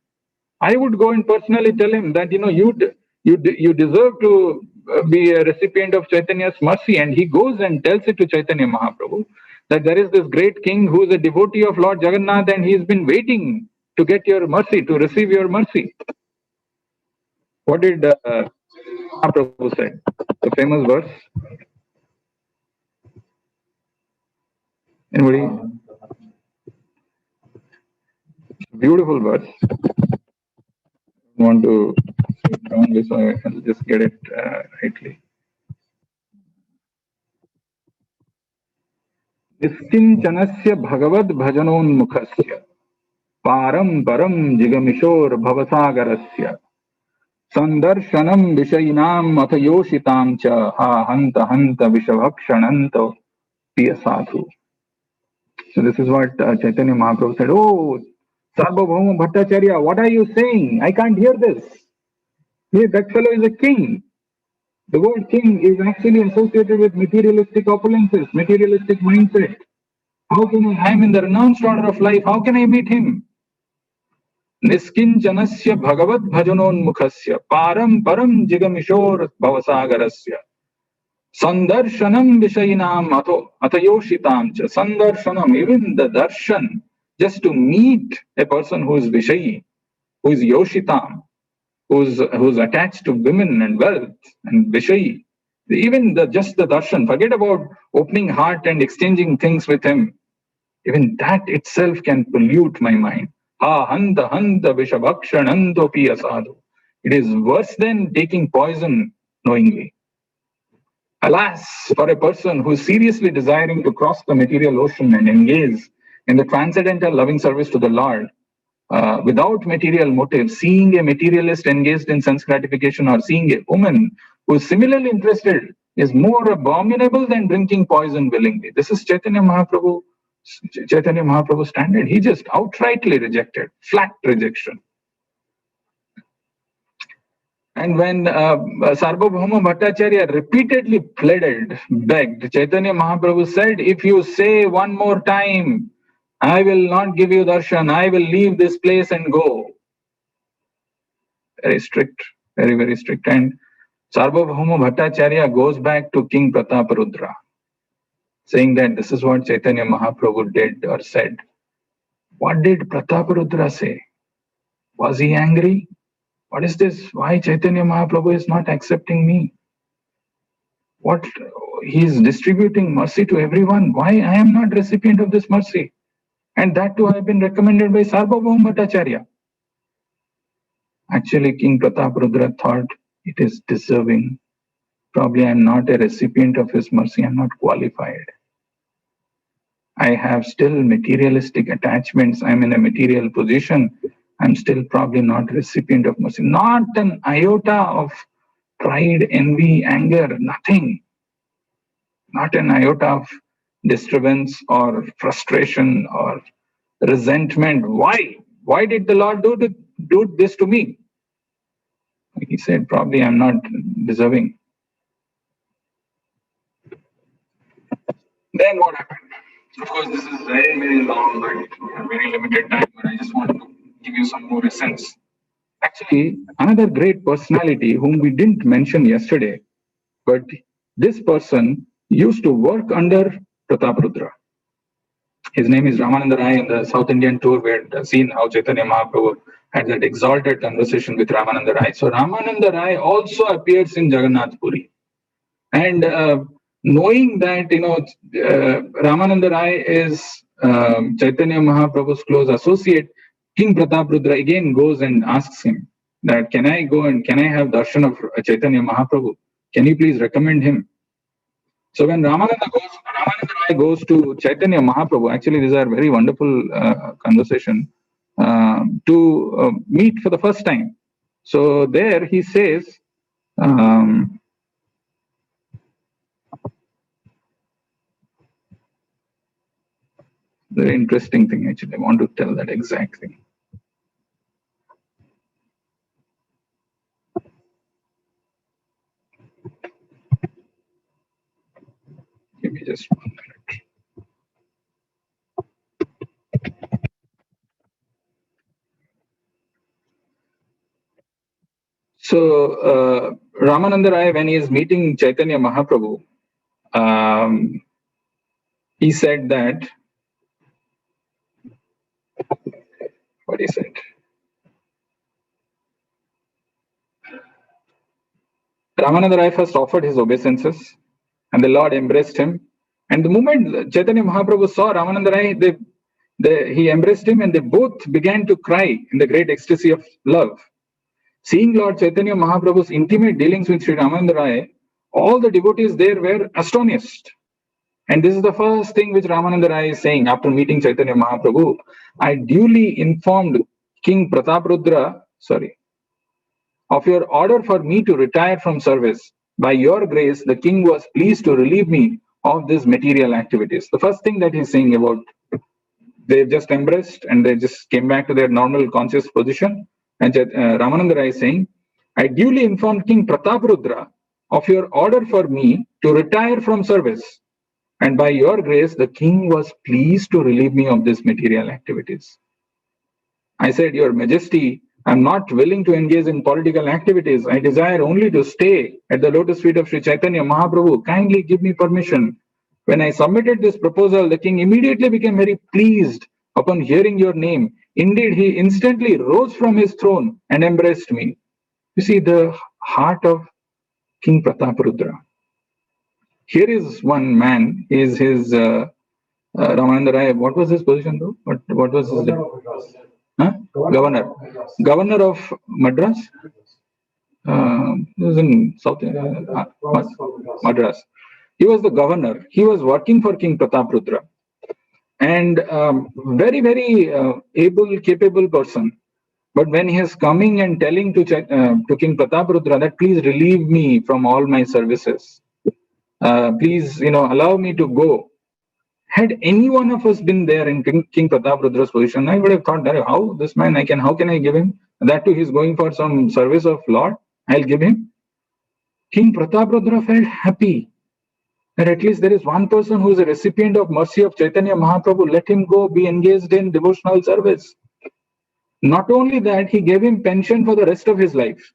I would go and personally tell him that, you deserve to be a recipient of Chaitanya's mercy. And he goes and tells it to Chaitanya Mahaprabhu that there is this great king who is a devotee of Lord Jagannath, and he's been waiting to get your mercy, to receive your mercy. What did Mahaprabhu say? The famous verse. Anybody? Beautiful verse. I want to say it wrongly, so I'll just get it rightly. Niskinchanasya bhagavad bhajanonmukhasya param param jigamishor bhavasagarasya sandarshanam vishayinam athayoshitam cha ha hanta hanta vishabhakshananta piyasadhu. So this is what Chaitanya Mahaprabhu said. Oh, Sarvabhauma Bhattacharya, what are you saying? I can't hear this. Hey, that fellow is a king. The word king is actually associated with materialistic opulences, materialistic mindset. How can I am in the renounced order of life, how can I meet him? Niskinjanasya bhagavad bhajanonmukhasya param param jigamishor bhavasagarasya sandarshanam vishayinam atayoshitam cha sandarshanam, even the darshan, just to meet a person who is vishayi, who is yoshitam, who's attached to women and wealth and vishayi, even just the darshan, forget about opening heart and exchanging things with him, even that itself can pollute my mind. Ha handa handa vishabhakshanandopi asadu. It is worse than taking poison knowingly. Alas, for a person who is seriously desiring to cross the material ocean and engage in the transcendental loving service to the Lord, without material motive, seeing a materialist engaged in sense gratification or seeing a woman who is similarly interested is more abominable than drinking poison willingly. This is Chaitanya Mahaprabhu's standard. He just outrightly rejected, flat rejection. And when Sarvabhauma Bhattacharya repeatedly pleaded, begged, Chaitanya Mahaprabhu said, if you say one more time, I will not give you darshan, I will leave this place and go. Very strict, very, very strict. And Sarvabhauma Bhattacharya goes back to King Prataparudra, saying that this is what Chaitanya Mahaprabhu did or said. What did Prataparudra say? Was he angry? What is this? Why Chaitanya Mahaprabhu is not accepting me? What? He is distributing mercy to everyone. Why I am not recipient of this mercy? And that too I have been recommended by Sarvabhauma Bhattacharya. Actually, King Prataparudra thought it is deserving. Probably I am not a recipient of his mercy. I am not qualified. I have still materialistic attachments. I am in a material position. I'm still probably not recipient of mercy. Not an iota of pride, envy, anger, nothing. Not an iota of disturbance or frustration or resentment. Why? Why did the Lord do this to me? He said, probably I'm not deserving. Then what happened? Of course, this is very, very long, but very limited time, but I just want to give you some more essence. Actually, another great personality whom we didn't mention yesterday, but this person used to work under Prataparudra. His name is Ramananda Rai. In the South Indian tour, we had seen how Chaitanya Mahaprabhu had that exalted conversation with Ramananda Rai. So Ramananda Rai also appears in Jagannath Puri. And knowing that, Ramananda Rai is Chaitanya Mahaprabhu's close associate, King Prataparudra again goes and asks him that, can I go and can I have darshan of Chaitanya Mahaprabhu? Can you please recommend him? So when Ramananda Rai goes to Chaitanya Mahaprabhu, actually these are very wonderful conversation, to meet for the first time. So there he says, very interesting thing actually, I want to tell that exact thing. Give me just 1 minute. So Ramananda Rai, when he is meeting Chaitanya Mahaprabhu, he said that, what he said? Ramananda Rai first offered his obeisances and the Lord embraced him. And the moment Chaitanya Mahaprabhu saw Ramananda Rai, he embraced him and they both began to cry in the great ecstasy of love. Seeing Lord Chaitanya Mahaprabhu's intimate dealings with Sri Ramananda Rai, all the devotees there were astonished. And this is the first thing which Ramananda Rai is saying after meeting Chaitanya Mahaprabhu. I duly informed King Prataparudra, of your order for me to retire from service. By your grace, the king was pleased to relieve me of these material activities. The first thing that he's saying about, they just embraced and they just came back to their normal conscious position. And Ramananda Rai is saying, I duly informed King Prataparudra of your order for me to retire from service. And by your grace, the king was pleased to relieve me of these material activities. I said, Your Majesty, I'm not willing to engage in political activities. I desire only to stay at the lotus feet of Sri Chaitanya Mahaprabhu. Kindly give me permission. When I submitted this proposal, the king immediately became very pleased upon hearing your name. Indeed, he instantly rose from his throne and embraced me. You see the heart of King Prataparudra. Here is one man, is his Ramananda Rai. What was his position though? What was his name? Huh? Governor of Madras. He was in South Madras. He was the governor. He was working for King Prataparudra, and very able, capable person. But when he is coming and telling to King Prataparudra that please relieve me from all my services, please allow me to go. Had any one of us been there in King Prataparudra's position, I would have thought that how this man how can I give him? That too, he's going for some service of Lord. I'll give him. King Prataparudra felt happy that at least there is one person who is a recipient of mercy of Chaitanya Mahaprabhu. Let him go be engaged in devotional service. Not only that, he gave him pension for the rest of his life.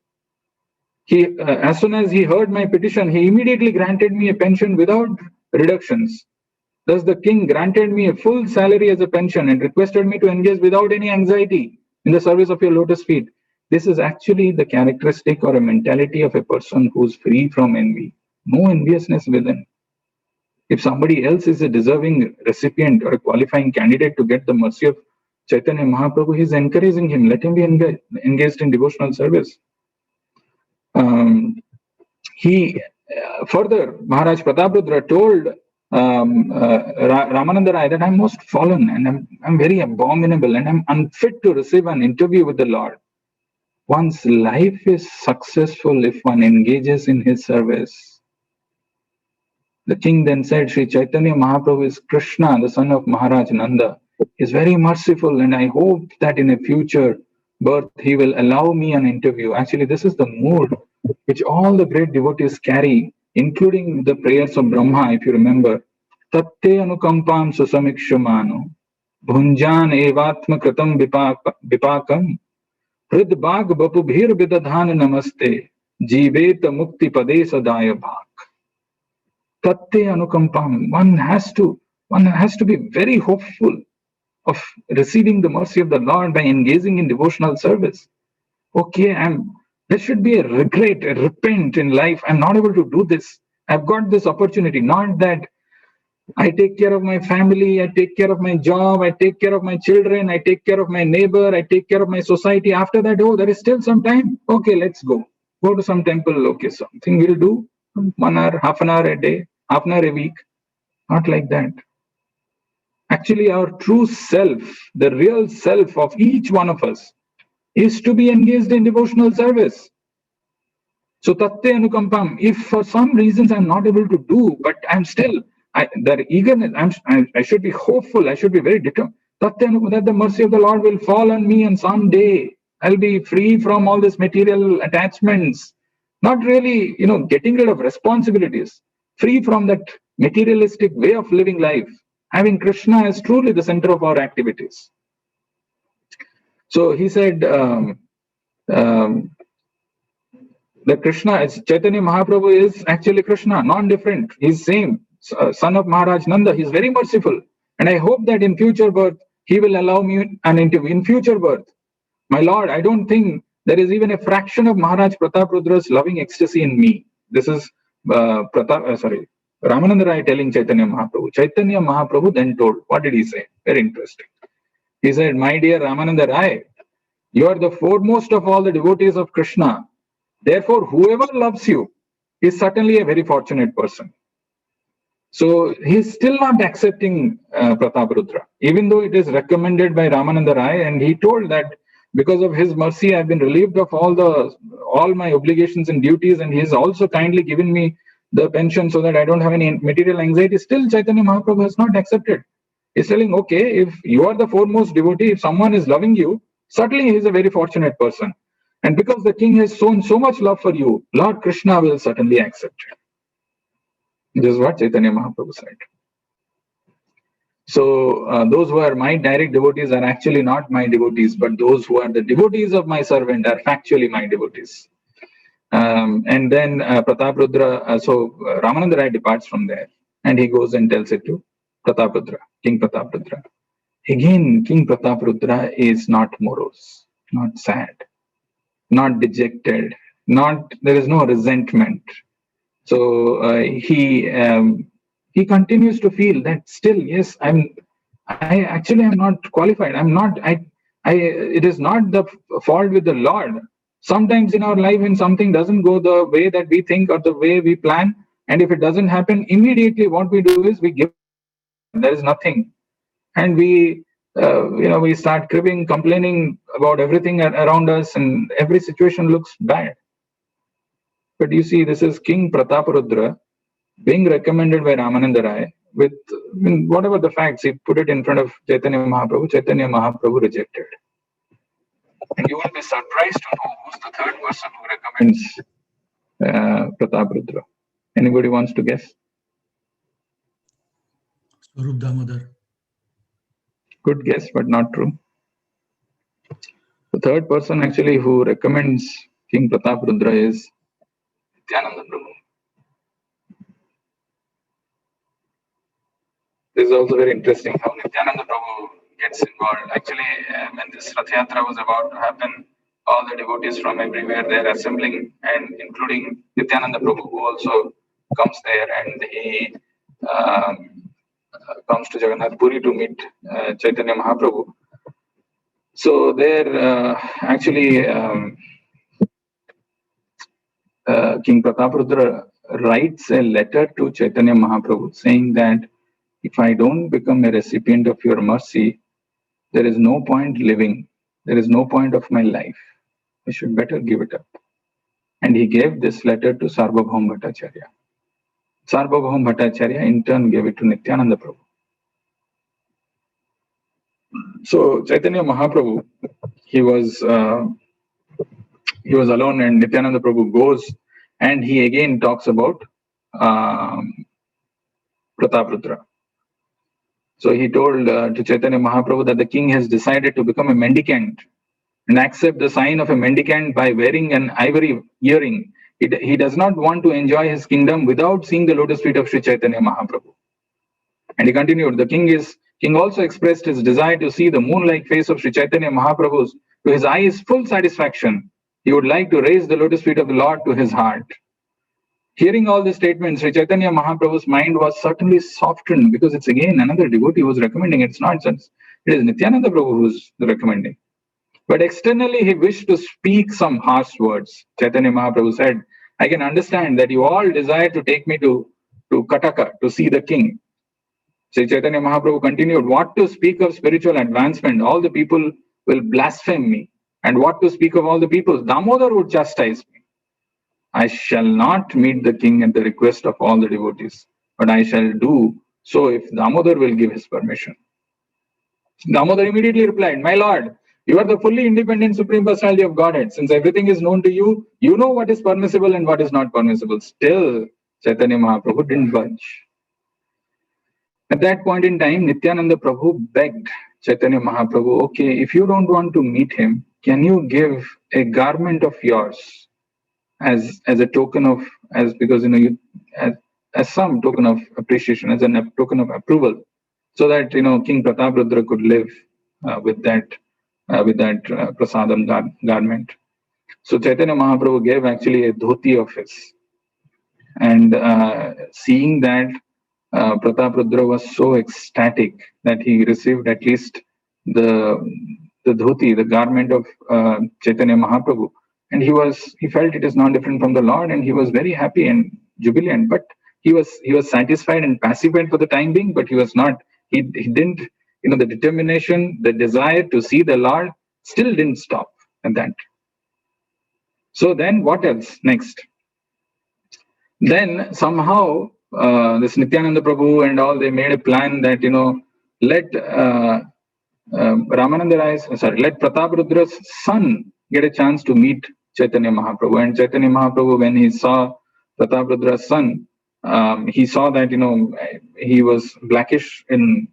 He, as soon as he heard my petition, he immediately granted me a pension without reductions. Thus, the king granted me a full salary as a pension and requested me to engage without any anxiety in the service of your lotus feet. This is actually the characteristic or a mentality of a person who is free from envy. No enviousness within. If somebody else is a deserving recipient or a qualifying candidate to get the mercy of Chaitanya Mahaprabhu, he is encouraging him. Let him be engaged in devotional service. Further, Maharaj Prataparudra told Ramananda Rai that I'm most fallen and I'm very abominable and I'm unfit to receive an interview with the Lord. One's life is successful if one engages in his service. The king then said, Sri Chaitanya Mahaprabhu is Krishna, the son of Maharaj Nanda. He is very merciful, and I hope that in a future birth he will allow me an interview. Actually, this is the mood which all the great devotees carry, including the prayers of Brahma, if you remember. Tatte anukampam susamikshamano, bhunjan evatma kritam vipakam, hridbag bapubhir vidadhan namaste, jiveta mukti pade sadaya bhak. Tatte anukampam. One has to be very hopeful of receiving the mercy of the Lord by engaging in devotional service. Okay, there should be a regret, a repent in life. I'm not able to do this. I've got this opportunity. Not that I take care of my family, I take care of my job, I take care of my children, I take care of my neighbor, I take care of my society. After that, oh, there is still some time. Okay, let's go. Go to some temple. Okay, something we'll do. 1 hour, half an hour a day, half an hour a week. Not like that. Actually, our true self, the real self of each one of us, is to be engaged in devotional service. So, tatte anukampam, if for some reasons I'm not able to do, but I'm still, that eagerness, I should be hopeful, I should be very determined. Tatte anukampam, that the mercy of the Lord will fall on me, and someday I'll be free from all these material attachments. Not really, getting rid of responsibilities, free from that materialistic way of living life. Having Krishna as truly the center of our activities. So he said that Krishna, Chaitanya Mahaprabhu is actually Krishna, non-different. He's same, son of Maharaj Nanda. He's very merciful. And I hope that in future birth, he will allow me an interview. In future birth, my Lord, I don't think there is even a fraction of Maharaj Prataparudra's loving ecstasy in me. This is Ramananda Rai telling Chaitanya Mahaprabhu. Chaitanya Mahaprabhu then told, what did he say? Very interesting. He said, my dear Ramananda Rai, you are the foremost of all the devotees of Krishna. Therefore, whoever loves you is certainly a very fortunate person. So he's still not accepting Prataparudra, even though it is recommended by Ramananda Rai, and he told that because of his mercy, I've been relieved of all my obligations and duties, and he has also kindly given me the pension so that I don't have any material anxiety. Still, Chaitanya Mahaprabhu has not accepted. He's telling, okay, if you are the foremost devotee, if someone is loving you, certainly he is a very fortunate person. And because the king has shown so much love for you, Lord Krishna will certainly accept it. This is what Chaitanya Mahaprabhu said. So those who are my direct devotees are actually not my devotees, but those who are the devotees of my servant are factually my devotees. And then Prataprudra, Ramananda Rai departs from there and he goes and tells it to Prataprudra, King Prataprudra. Again, King Prataprudra is not morose, not sad, not dejected, there is no resentment. So he continues to feel that still, yes, I actually am not qualified. It is not the fault with the Lord. Sometimes in our life, when something doesn't go the way that we think or the way we plan, and if it doesn't happen, immediately what we do is we give. There is nothing, and we start cribbing, complaining about everything around us, and every situation looks bad. But you see, this is King Prataparudra being recommended by Ramananda Rai with whatever the facts. He put it in front of Chaitanya Mahaprabhu. Chaitanya Mahaprabhu rejected. And you will be surprised to know who's the third person who recommends Prataparudra. Anybody wants to guess? Swarup Damodar. Good guess, but not true. The third person actually who recommends King Prataparudra is Nityananda Prabhu. This is also very interesting how Nityananda Prabhu gets involved. Actually, when this Rath Yatra was about to happen, all the devotees from everywhere they're assembling, and including Nityananda Prabhu, who also comes there, and he comes to Jagannath Puri to meet Chaitanya Mahaprabhu. So there, actually, King Prataparudra writes a letter to Chaitanya Mahaprabhu saying that if I don't become a recipient of your mercy, there is no point living. There is no point of my life. I should better give it up. And he gave this letter to Sarvabhaum Bhattacharya. Sarvabhaum Bhattacharya in turn gave it to Nityananda Prabhu. So Chaitanya Mahaprabhu, he was alone, and Nityananda Prabhu goes and he again talks about Prataparudra. So he told to Chaitanya Mahaprabhu that the king has decided to become a mendicant and accept the sign of a mendicant by wearing an ivory earring. He does not want to enjoy his kingdom without seeing the lotus feet of Sri Chaitanya Mahaprabhu. And he continued, the king also expressed his desire to see the moon-like face of Sri Chaitanya Mahaprabhu to his eyes' full satisfaction. He would like to raise the lotus feet of the Lord to his heart. Hearing all these statements, Sri Chaitanya Mahaprabhu's mind was certainly softened, because it's again another devotee who's recommending. It's not just, it is Nityananda Prabhu who's recommending. But externally, he wished to speak some harsh words. Chaitanya Mahaprabhu said, I can understand that you all desire to take me to Kataka to see the king. Sri Chaitanya Mahaprabhu continued, what to speak of spiritual advancement? All the people will blaspheme me. And what to speak of all the people? Damodar would chastise me. I shall not meet the king at the request of all the devotees, but I shall do so if Damodar will give his permission. Damodar immediately replied, my lord, you are the fully independent Supreme Personality of Godhead. Since everything is known to you, you know what is permissible and what is not permissible. Still, Chaitanya Mahaprabhu didn't budge. At that point in time, Nityananda Prabhu begged Chaitanya Mahaprabhu, okay, if you don't want to meet him, can you give a garment of yours as a token of, because as some token of appreciation, as a token of approval, so that King Prataparudra could live with that prasadam garment. So Chaitanya Mahaprabhu gave actually a dhoti of his, and seeing that Prataparudra was so ecstatic that he received at least the dhoti, the garment of Chaitanya Mahaprabhu. And he felt it is not different from the Lord, and he was very happy and jubilant. But he was satisfied and pacified for the time being, but he was not. He didn't, the determination, the desire to see the Lord still didn't stop at that. So then what else next? Then somehow this Nityananda Prabhu and all, they made a plan that let Prataparudra's son get a chance to meet Chaitanya Mahaprabhu. And Chaitanya Mahaprabhu, when he saw Pratapradra's son, he saw that, he was blackish in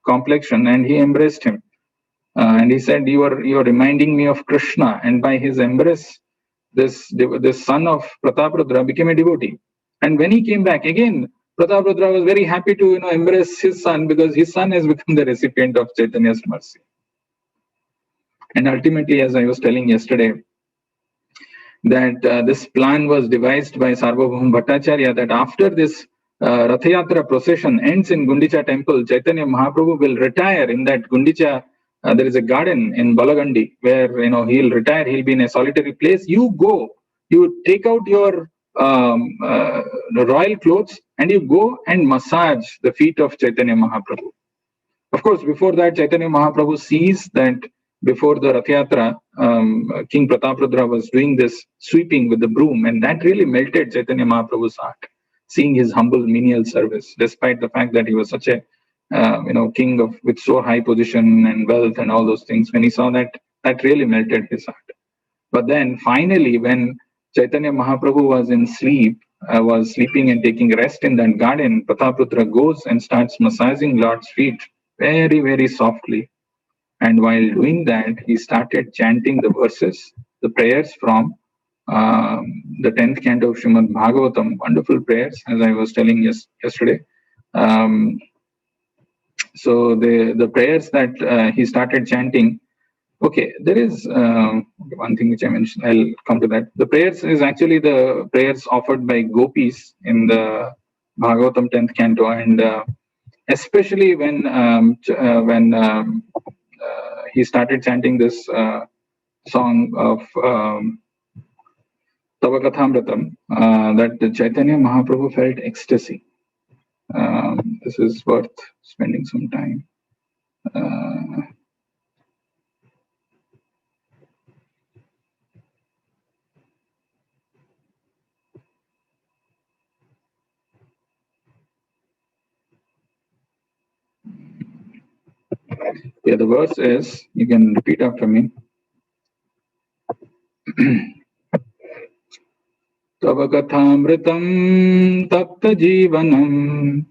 complexion, and he embraced him. And he said, you are reminding me of Krishna. And by his embrace, this son of Prataprudra became a devotee. And when he came back again, Prataprudra was very happy to embrace his son, because his son has become the recipient of Chaitanya's mercy. And ultimately, as I was telling yesterday, that this plan was devised by Sarvabhauma Bhattacharya, that after this Rath Yatra procession ends in Gundicha temple, Chaitanya Mahaprabhu will retire in that Gundicha. There is a garden in Balagandi where he'll retire. He'll be in a solitary place. You go, you take out your royal clothes, and you go and massage the feet of Chaitanya Mahaprabhu. Of course, before that, Chaitanya Mahaprabhu sees that before the Rath Yatra, King Prataprudra was doing this sweeping with the broom, and that really melted Chaitanya Mahaprabhu's heart, seeing his humble menial service, despite the fact that he was such a king with so high position and wealth and all those things. When he saw that, that really melted his heart. But then finally, when Chaitanya Mahaprabhu was in sleep, was sleeping and taking rest in that garden, Prataprudra goes and starts massaging Lord's feet very, very softly. And while doing that, he started chanting the verses, the prayers from the 10th canto of Srimad Bhagavatam. Wonderful prayers, as I was telling yesterday. So the prayers that he started chanting. Okay, there is one thing which I mentioned. I'll come to that. The prayers is actually the prayers offered by gopis in the Bhagavatam 10th canto, and especially when he started chanting this song of Tava Kathamritam, that the Chaitanya Mahaprabhu felt ecstasy. This is worth spending some time. Yeah, the verse is, you can repeat after me. Tava kathamritam tapta jivanam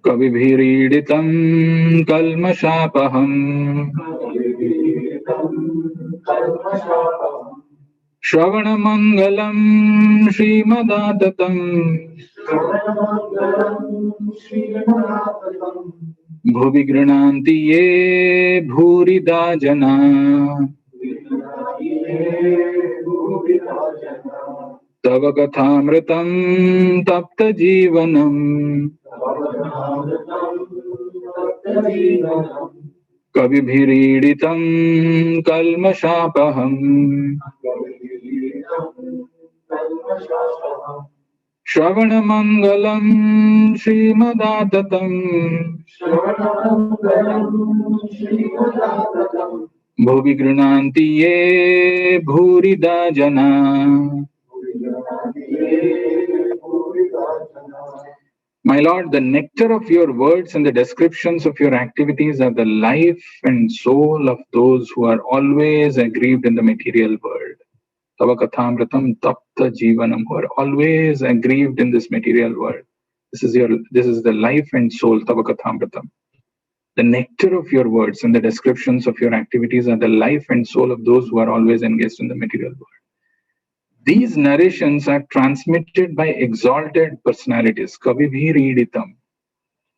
kavibhiriditam kalmashapaham Shravanamangalam Srimadatam Bhuvi Grananti Ye Bhurida Jana Tava Kathamritam Tapta Jivanam Kavibhiriditam Kalmashapaham Shravanamangalam Srimadatam Bhuvi Grananti Ye Bhurida Jana. My Lord, the nectar of your words and the descriptions of your activities are the life and soul of those who are always aggrieved in the material world. Tava kathamritam tapta jivanam, who are always aggrieved in this material world. This is the life and soul, Tava kathamritam. The nectar of your words and the descriptions of your activities are the life and soul of those who are always engaged in the material world. These narrations are transmitted by exalted personalities, kavibhiriditam,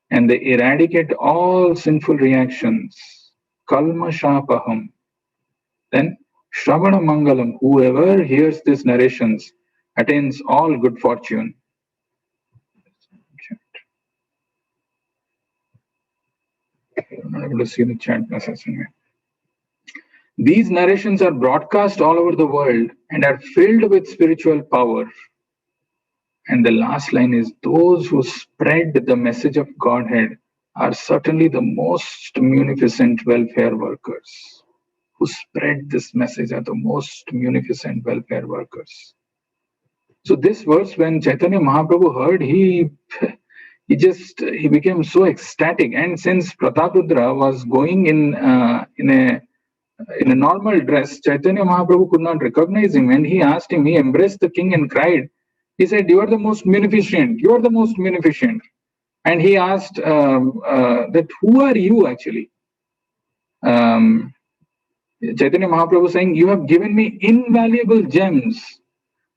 and they eradicate all sinful reactions, kalmashapaham. Then Shravana Mangalam, whoever hears these narrations attains all good fortune. I'm not able to see the chat message anyway. These narrations are broadcast all over the world and are filled with spiritual power. And the last line is, those who spread the message of Godhead are certainly the most munificent welfare workers. Who spread this message are the most munificent welfare workers. So this verse, when Chaitanya Mahaprabhu heard, he he became so ecstatic. And since Prataprudra was going in a normal dress, Chaitanya Mahaprabhu could not recognize him. And he asked him, he embraced the king and cried. He said, "You are the most munificent. You are the most munificent." And he asked that, "Who are you actually?" Chaitanya Mahaprabhu saying, "You have given me invaluable gems,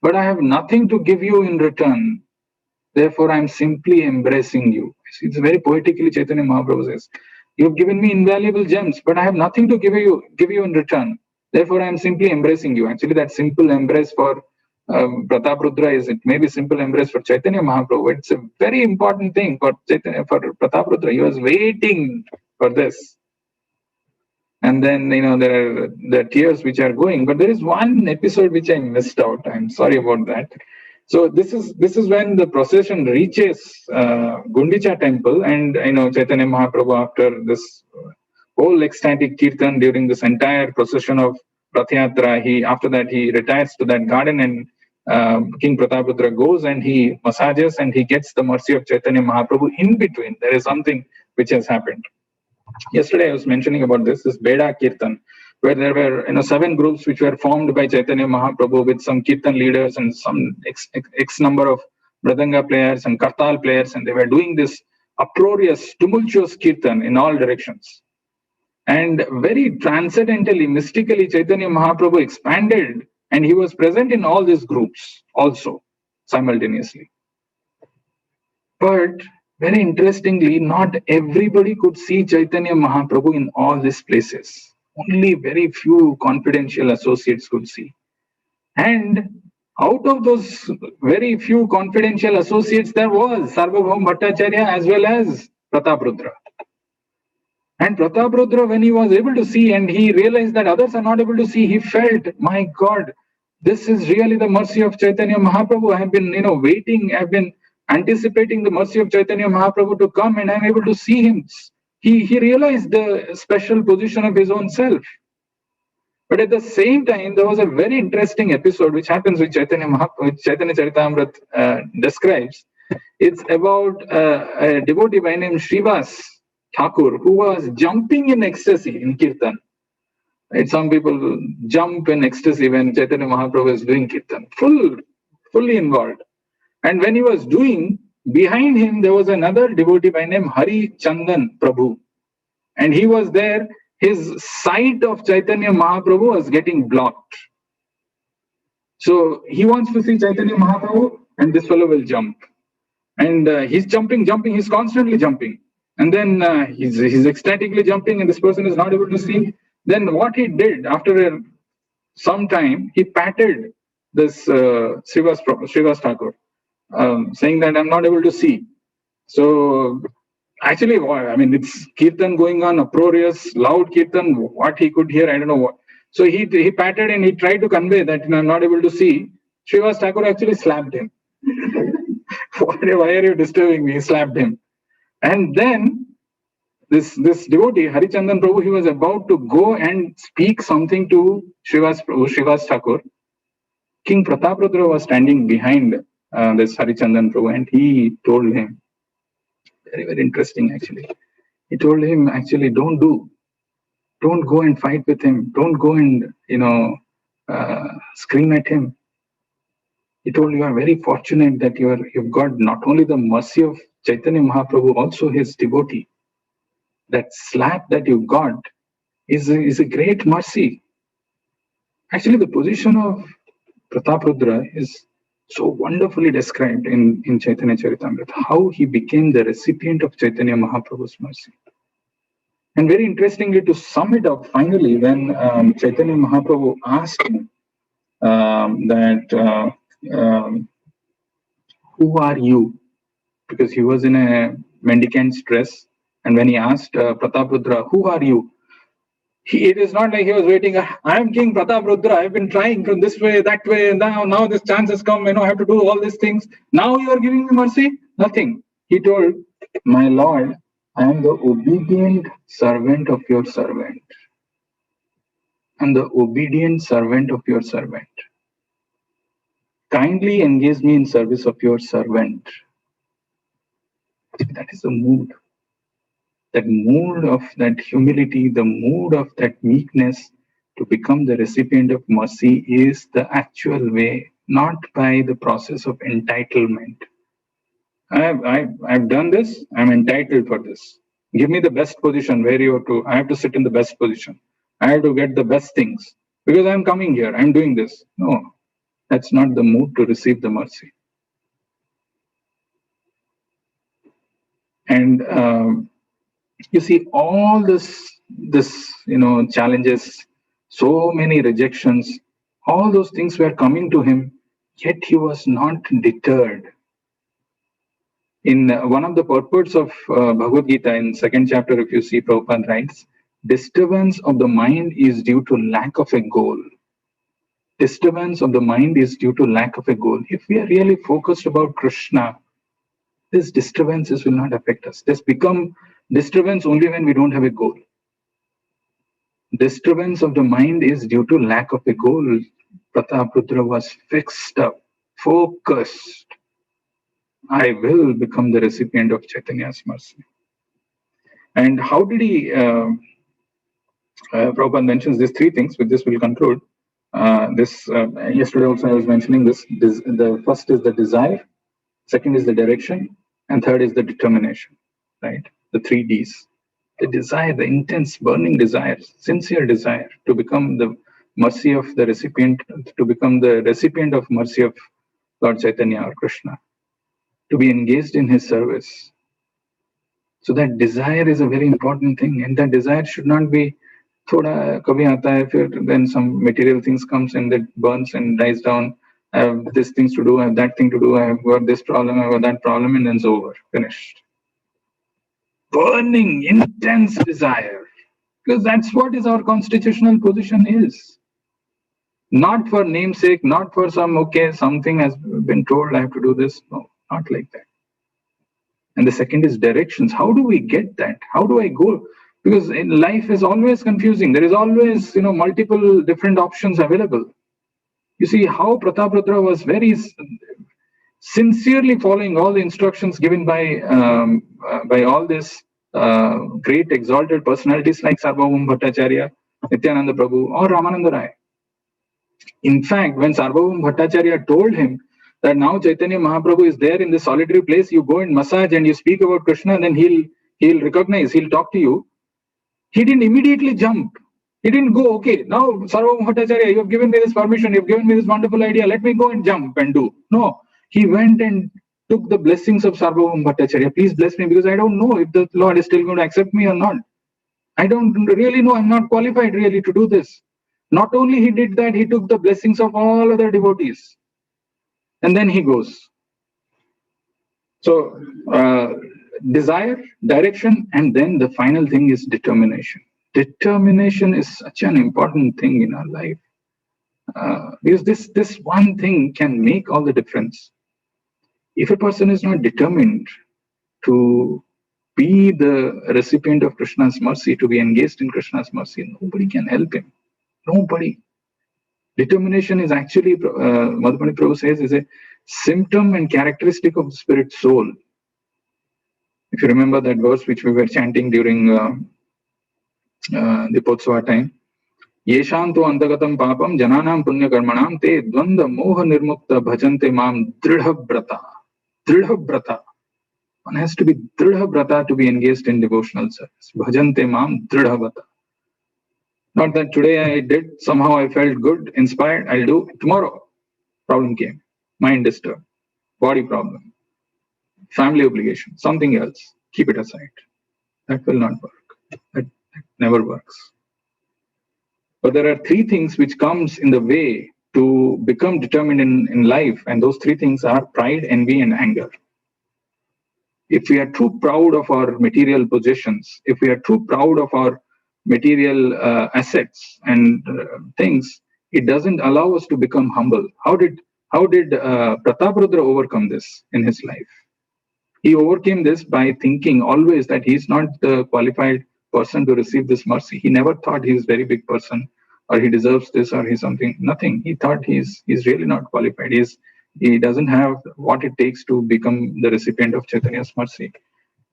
but I have nothing to give you in return. Therefore, I am simply embracing you." It's very poetically Chaitanya Mahaprabhu says, "You have given me invaluable gems, but I have nothing to give you in return. Therefore, I am simply embracing you." Actually, that simple embrace for Prataprudra it may be simple embrace for Chaitanya Mahaprabhu. It's a very important thing for Prataprudra. He was waiting for this. And then there are the tears which are going, but there is one episode which I missed out. I'm sorry about that. So this is when the procession reaches Gundicha temple, and Chaitanya Mahaprabhu, after this whole ecstatic kirtan during this entire procession of Rath Yatra, after that he retires to that garden, and King Prataprudra goes and he massages and he gets the mercy of Chaitanya Mahaprabhu. In between, there is something which has happened. Yesterday I was mentioning about this Beda Kirtan, where there were 7 groups which were formed by Chaitanya Mahaprabhu with some Kirtan leaders and some X number of Mridanga players and Kartal players, and they were doing this uproarious, tumultuous Kirtan in all directions. And very transcendentally, mystically, Chaitanya Mahaprabhu expanded, and he was present in all these groups also simultaneously. But very interestingly, not everybody could see Chaitanya Mahaprabhu in all these places. Only very few confidential associates could see. And out of those very few confidential associates, there was Sarvabhaum Bhattacharya as well as Prataprudra. And Prataprudra, when he was able to see and he realized that others are not able to see, he felt, my God, this is really the mercy of Chaitanya Mahaprabhu. I have been, waiting, I've been anticipating the mercy of Chaitanya Mahaprabhu to come, and I'm able to see him. He realized the special position of his own self. But at the same time, there was a very interesting episode which happens with Chaitanya Mahaprabhu, which Chaitanya Charitamrita describes. It's about a devotee by name Srivas Thakur, who was jumping in ecstasy in Kirtan. Right? Some people jump in ecstasy when Chaitanya Mahaprabhu is doing Kirtan, fully involved. And when he was doing, behind him there was another devotee by name Hari Chandan Prabhu. And he was there, his sight of Chaitanya Mahaprabhu was getting blocked. So he wants to see Chaitanya Mahaprabhu, and this fellow will jump. And he's jumping, he's constantly jumping. And then he's ecstatically jumping, and this person is not able to see. Then what he did, after some time, he patted this Srivas Thakur, saying that I'm not able to see. So actually, it's Kirtan going on, uproarious, loud Kirtan, what he could hear, I don't know what. So he patted and he tried to convey that I'm not able to see. Srivas Thakur actually slapped him. Why are you disturbing me? He slapped him. And then this devotee, Harichandan Prabhu, he was about to go and speak something to Srivas Thakur. King Prataprudra was standing behind this Harichandan Prabhu, and he told him, very, very interesting actually. He told him, actually, don't go and fight with him. Don't go and, scream at him. He told, you are very fortunate that you've got not only the mercy of Chaitanya Mahaprabhu, also his devotee. That slap that you got is a great mercy. Actually, the position of Prataprudra is so wonderfully described in Chaitanya Charitamrita, how he became the recipient of Chaitanya Mahaprabhu's mercy. And very interestingly, to sum it up, finally, when Chaitanya Mahaprabhu asked him who are you? Because he was in a mendicant's dress. And when he asked Prataprudra, who are you? It is not like he was waiting, I am King Prataprudra, I've been trying from this way, that way, and now this chance has come, I have to do all these things. Now you are giving me mercy? Nothing. He told, my Lord, I am the obedient servant of your servant. I'm the obedient servant of your servant. Kindly engage me in service of your servant. That is the mood. That mood of that humility, the mood of that meekness to become the recipient of mercy is the actual way, not by the process of entitlement. I've done this, I'm entitled for this. Give me the best position where you have to, I have to sit in the best position. I have to get the best things because I'm coming here, I'm doing this. No, that's not the mood to receive the mercy. And you see all this challenges, so many rejections, all those things were coming to him, yet he was not deterred. In one of the purports of Bhagavad Gita, in second chapter, if you see, Prabhupada writes, disturbance of the mind is due to lack of a goal. Disturbance of the mind is due to lack of a goal. If we are really focused about Krishna, these disturbances will not affect us. This become disturbance only when we don't have a goal. Disturbance of the mind is due to lack of a goal. Prataprudra was fixed up, focused. I will become the recipient of Chaitanya's mercy. And how did he, Prabhupada mentions these three things, with this we'll conclude. Yesterday also I was mentioning this. The first is the desire, second is the direction, and third is the determination, right? The 3 Ds. The desire, the intense burning desire, sincere desire to become the mercy of the recipient, to become the recipient of mercy of Lord Chaitanya or Krishna, to be engaged in his service. So that desire is a very important thing, and that desire should not be thoda kabhi aata hai, then some material things comes and that burns and dies down. I have this things to do, I have that thing to do, I have got this problem, I have got that problem, and then it's over, finished. Burning, intense desire, because that's what is our constitutional position is. Not for namesake, not for something has been told I have to do this. No, not like that. And the second is directions. How do we get that? How do I go? Because in life is always confusing. There is always, multiple different options available. You see how Prataprudra was very sincerely following all the instructions given by all these great exalted personalities like Sarvabhauma Bhattacharya, Nityananda Prabhu, or Ramananda Rai. In fact, when Sarvabhauma Bhattacharya told him that now Chaitanya Mahaprabhu is there in this solitary place, you go and massage and you speak about Krishna, and then he'll recognize, he'll talk to you. He didn't immediately jump. He didn't go, okay, now Sarvabhauma Bhattacharya, you have given me this permission, you've given me this wonderful idea, let me go and jump and do. No, he went and took the blessings of Sarvabhauma Bhattacharya. Please bless me, because I don't know if the Lord is still going to accept me or not. I don't really know, I'm not qualified really to do this. Not only he did that, he took the blessings of all other devotees. And then he goes. So, desire, direction, and then the final thing is determination. Determination is such an important thing in our life. Because this one thing can make all the difference. If a person is not determined to be the recipient of Krishna's mercy, to be engaged in Krishna's mercy, nobody can help him. Nobody. Determination is actually, Madhumani Prabhu says, is a symptom and characteristic of the spirit soul. If you remember that verse which we were chanting during the Potsava time, Yeshanto antagatam papam jananam punya karmanam te dvanda moha nirmukta bhajante mam dridha brata. Dridha brata. One has to be dridha brata to be engaged in devotional service. Bhajante mam dridha brata. Not that today I did, somehow I felt good, inspired, I'll do. Tomorrow, problem came. Mind disturbed. Body problem. Family obligation. Something else. Keep it aside. That will not work. That never works. But there are 3 things which comes in the way to become determined in life, and those 3 things are pride, envy, and anger. If we are too proud of our material possessions, if we are too proud of our material assets and things, it doesn't allow us to become humble. How did Prataprudra overcome this in his life? He overcame this by thinking always that he's not the qualified person to receive this mercy. He never thought he's a very big person, or he deserves this, or he's something. Nothing. He thought he's really not qualified. He doesn't have what it takes to become the recipient of Chaitanya's mercy.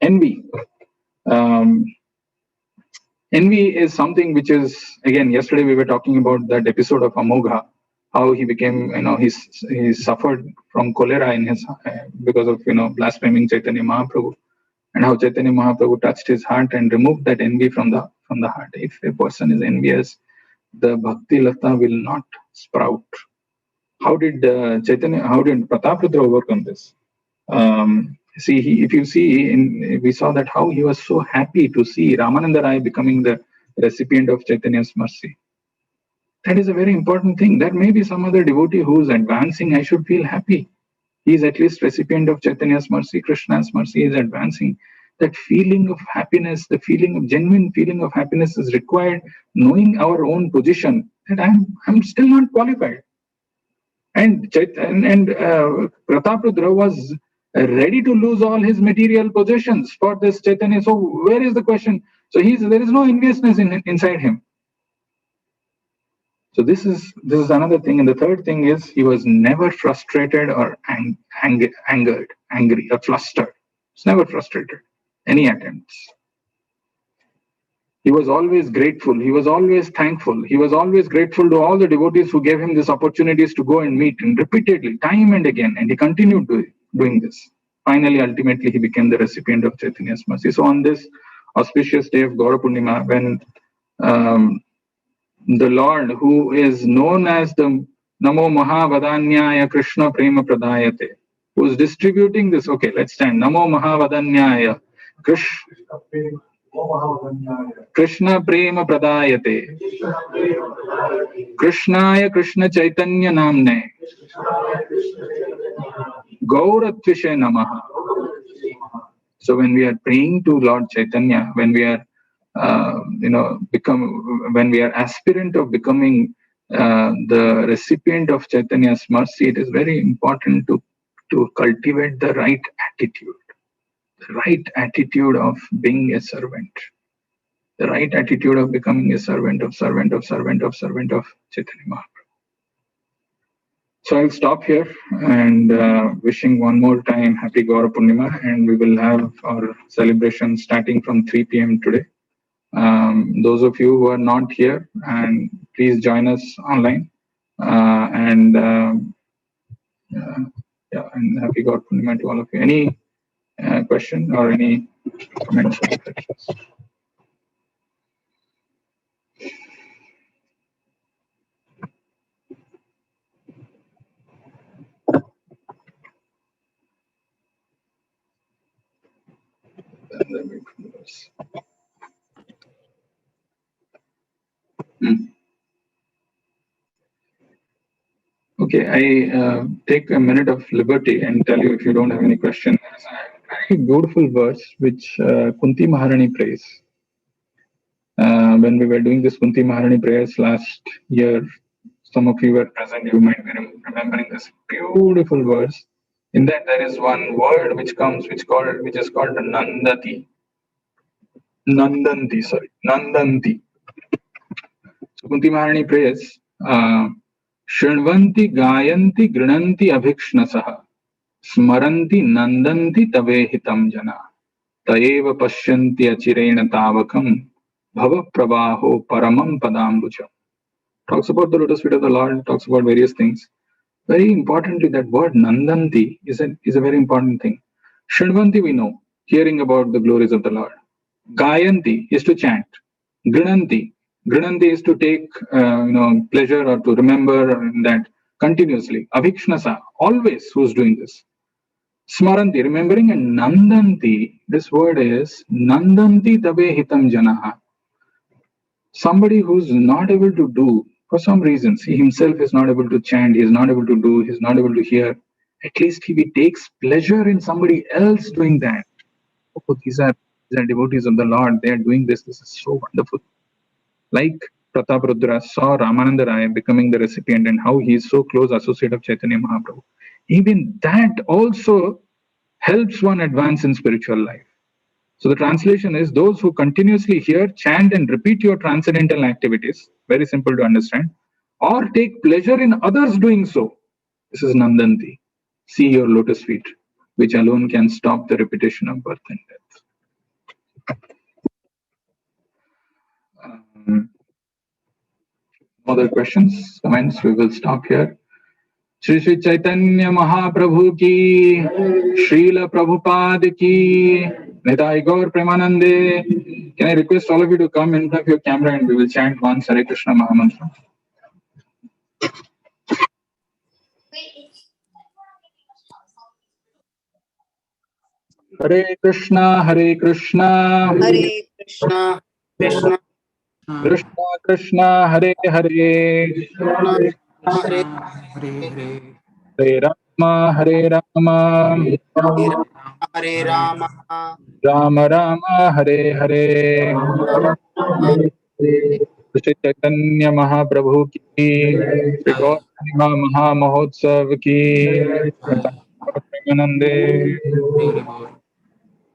Envy. Envy is something which is, again, yesterday we were talking about that episode of Amogha, how he became, he suffered from cholera in his because of, blaspheming Chaitanya Mahaprabhu, and how Chaitanya Mahaprabhu touched his heart and removed that envy from the heart. If a person is envious, the bhakti lata will not sprout. How did Prataprudra overcome this? If you see, we saw that how he was so happy to see Ramananda Rai becoming the recipient of Chaitanya's mercy. That is a very important thing. There may be some other devotee who is advancing. I should feel happy. He is at least recipient of Chaitanya's mercy, Krishna's mercy is advancing. That feeling of happiness, the genuine feeling of happiness is required, knowing our own position, that I'm still not qualified. And Prataprudra was ready to lose all his material possessions for this Chaitanya. So where is the question? So there is no enviousness inside him. So this is another thing. And the third thing is, he was never frustrated or angry or flustered. He's never frustrated any attempts. He was always grateful. He was always thankful. He was always grateful to all the devotees who gave him these opportunities to go and meet, and repeatedly, time and again. And he continued doing this. Finally, ultimately, he became the recipient of Chaitanya's mercy. So on this auspicious day of Gaura Purnima, when the Lord, who is known as the Namo Mahavadanyaya Krishna Prema Pradayate, who is distributing this, okay, let's stand. Namo Mahavadanyaya Krishna Prema Pradayate Krishnaya Krishna Chaitanya Namne Gauratvise Namaha. So when we are praying to Lord Chaitanya, when we are when we are aspirant of becoming the recipient of Chaitanya's mercy, it is very important to cultivate the right attitude. The right attitude of being a servant, the right attitude of becoming a servant of Chaitanya Mahaprabhu. So I'll stop here and wishing one more time happy Gaura Purnima, and we will have our celebration starting from 3 p.m. today. Those of you who are not here, and please join us online. And happy Gaura Purnima to all of you. Any question or any comments or reflections? Okay, I take a minute of liberty and tell you, if you don't have any question, there's a very beautiful verse which Kunti Maharani prays. When we were doing this Kunti Maharani prayers last year, some of you were present, you might be remembering this beautiful verse. In that there is one word which is called Nandati. Nandanti. So Kunti Maharani prays, Shrinvanti Gayanti Grinanti Abhikshnasah Smaranti Nandanti Tavehitam Jana Taeva Pashyanti Achirena Tavakam Bhava Pravaho Paramam Padambucham. Talks about the lotus feet of the Lord, talks about various things. Very importantly, that word Nandanti is a very important thing. Shrinvanti, we know, hearing about the glories of the Lord. Gayanti is to chant. Grinanti is to take pleasure or to remember that continuously. Abhikshnasa, always who's doing this. Smaranti, remembering, and Nandanti, this word is Nandanti Tabe Hitam Janaha. Somebody who's not able to do, for some reasons, he himself is not able to chant, he is not able to do, he is not able to hear. At least he takes pleasure in somebody else doing that. Oh, these are devotees of the Lord, they are doing this. This is so wonderful. Like Prataprudra saw Ramananda Rai becoming the recipient and how he is so close associate of Chaitanya Mahaprabhu. Even that also helps one advance in spiritual life. So the translation is, those who continuously hear, chant and repeat your transcendental activities, very simple to understand, or take pleasure in others doing so. This is Nandanti. See your lotus feet, which alone can stop the repetition of birth and death. Other questions, comments? We will stop here. Shri Shri Chaitanya Mahaprabhu ki, Srila Prabhupada ki, Nitai Gaur Premanande. Can I request all of you to come in front of your camera and we will chant once Hare Krishna Mahamantra. Hare Krishna, Hare Krishna, Hare Krishna, Krishna Krishna Krishna, Hare Hare, Hare Hare Hare Rama, Hare Rama, Hare Rama, Rama Rama, Hare Hare. Shri Chaitanya Mahaprabhu ki, Shri Gaur Purnima Maha Mahotsav ki, Premanande.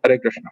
Hare Krishna.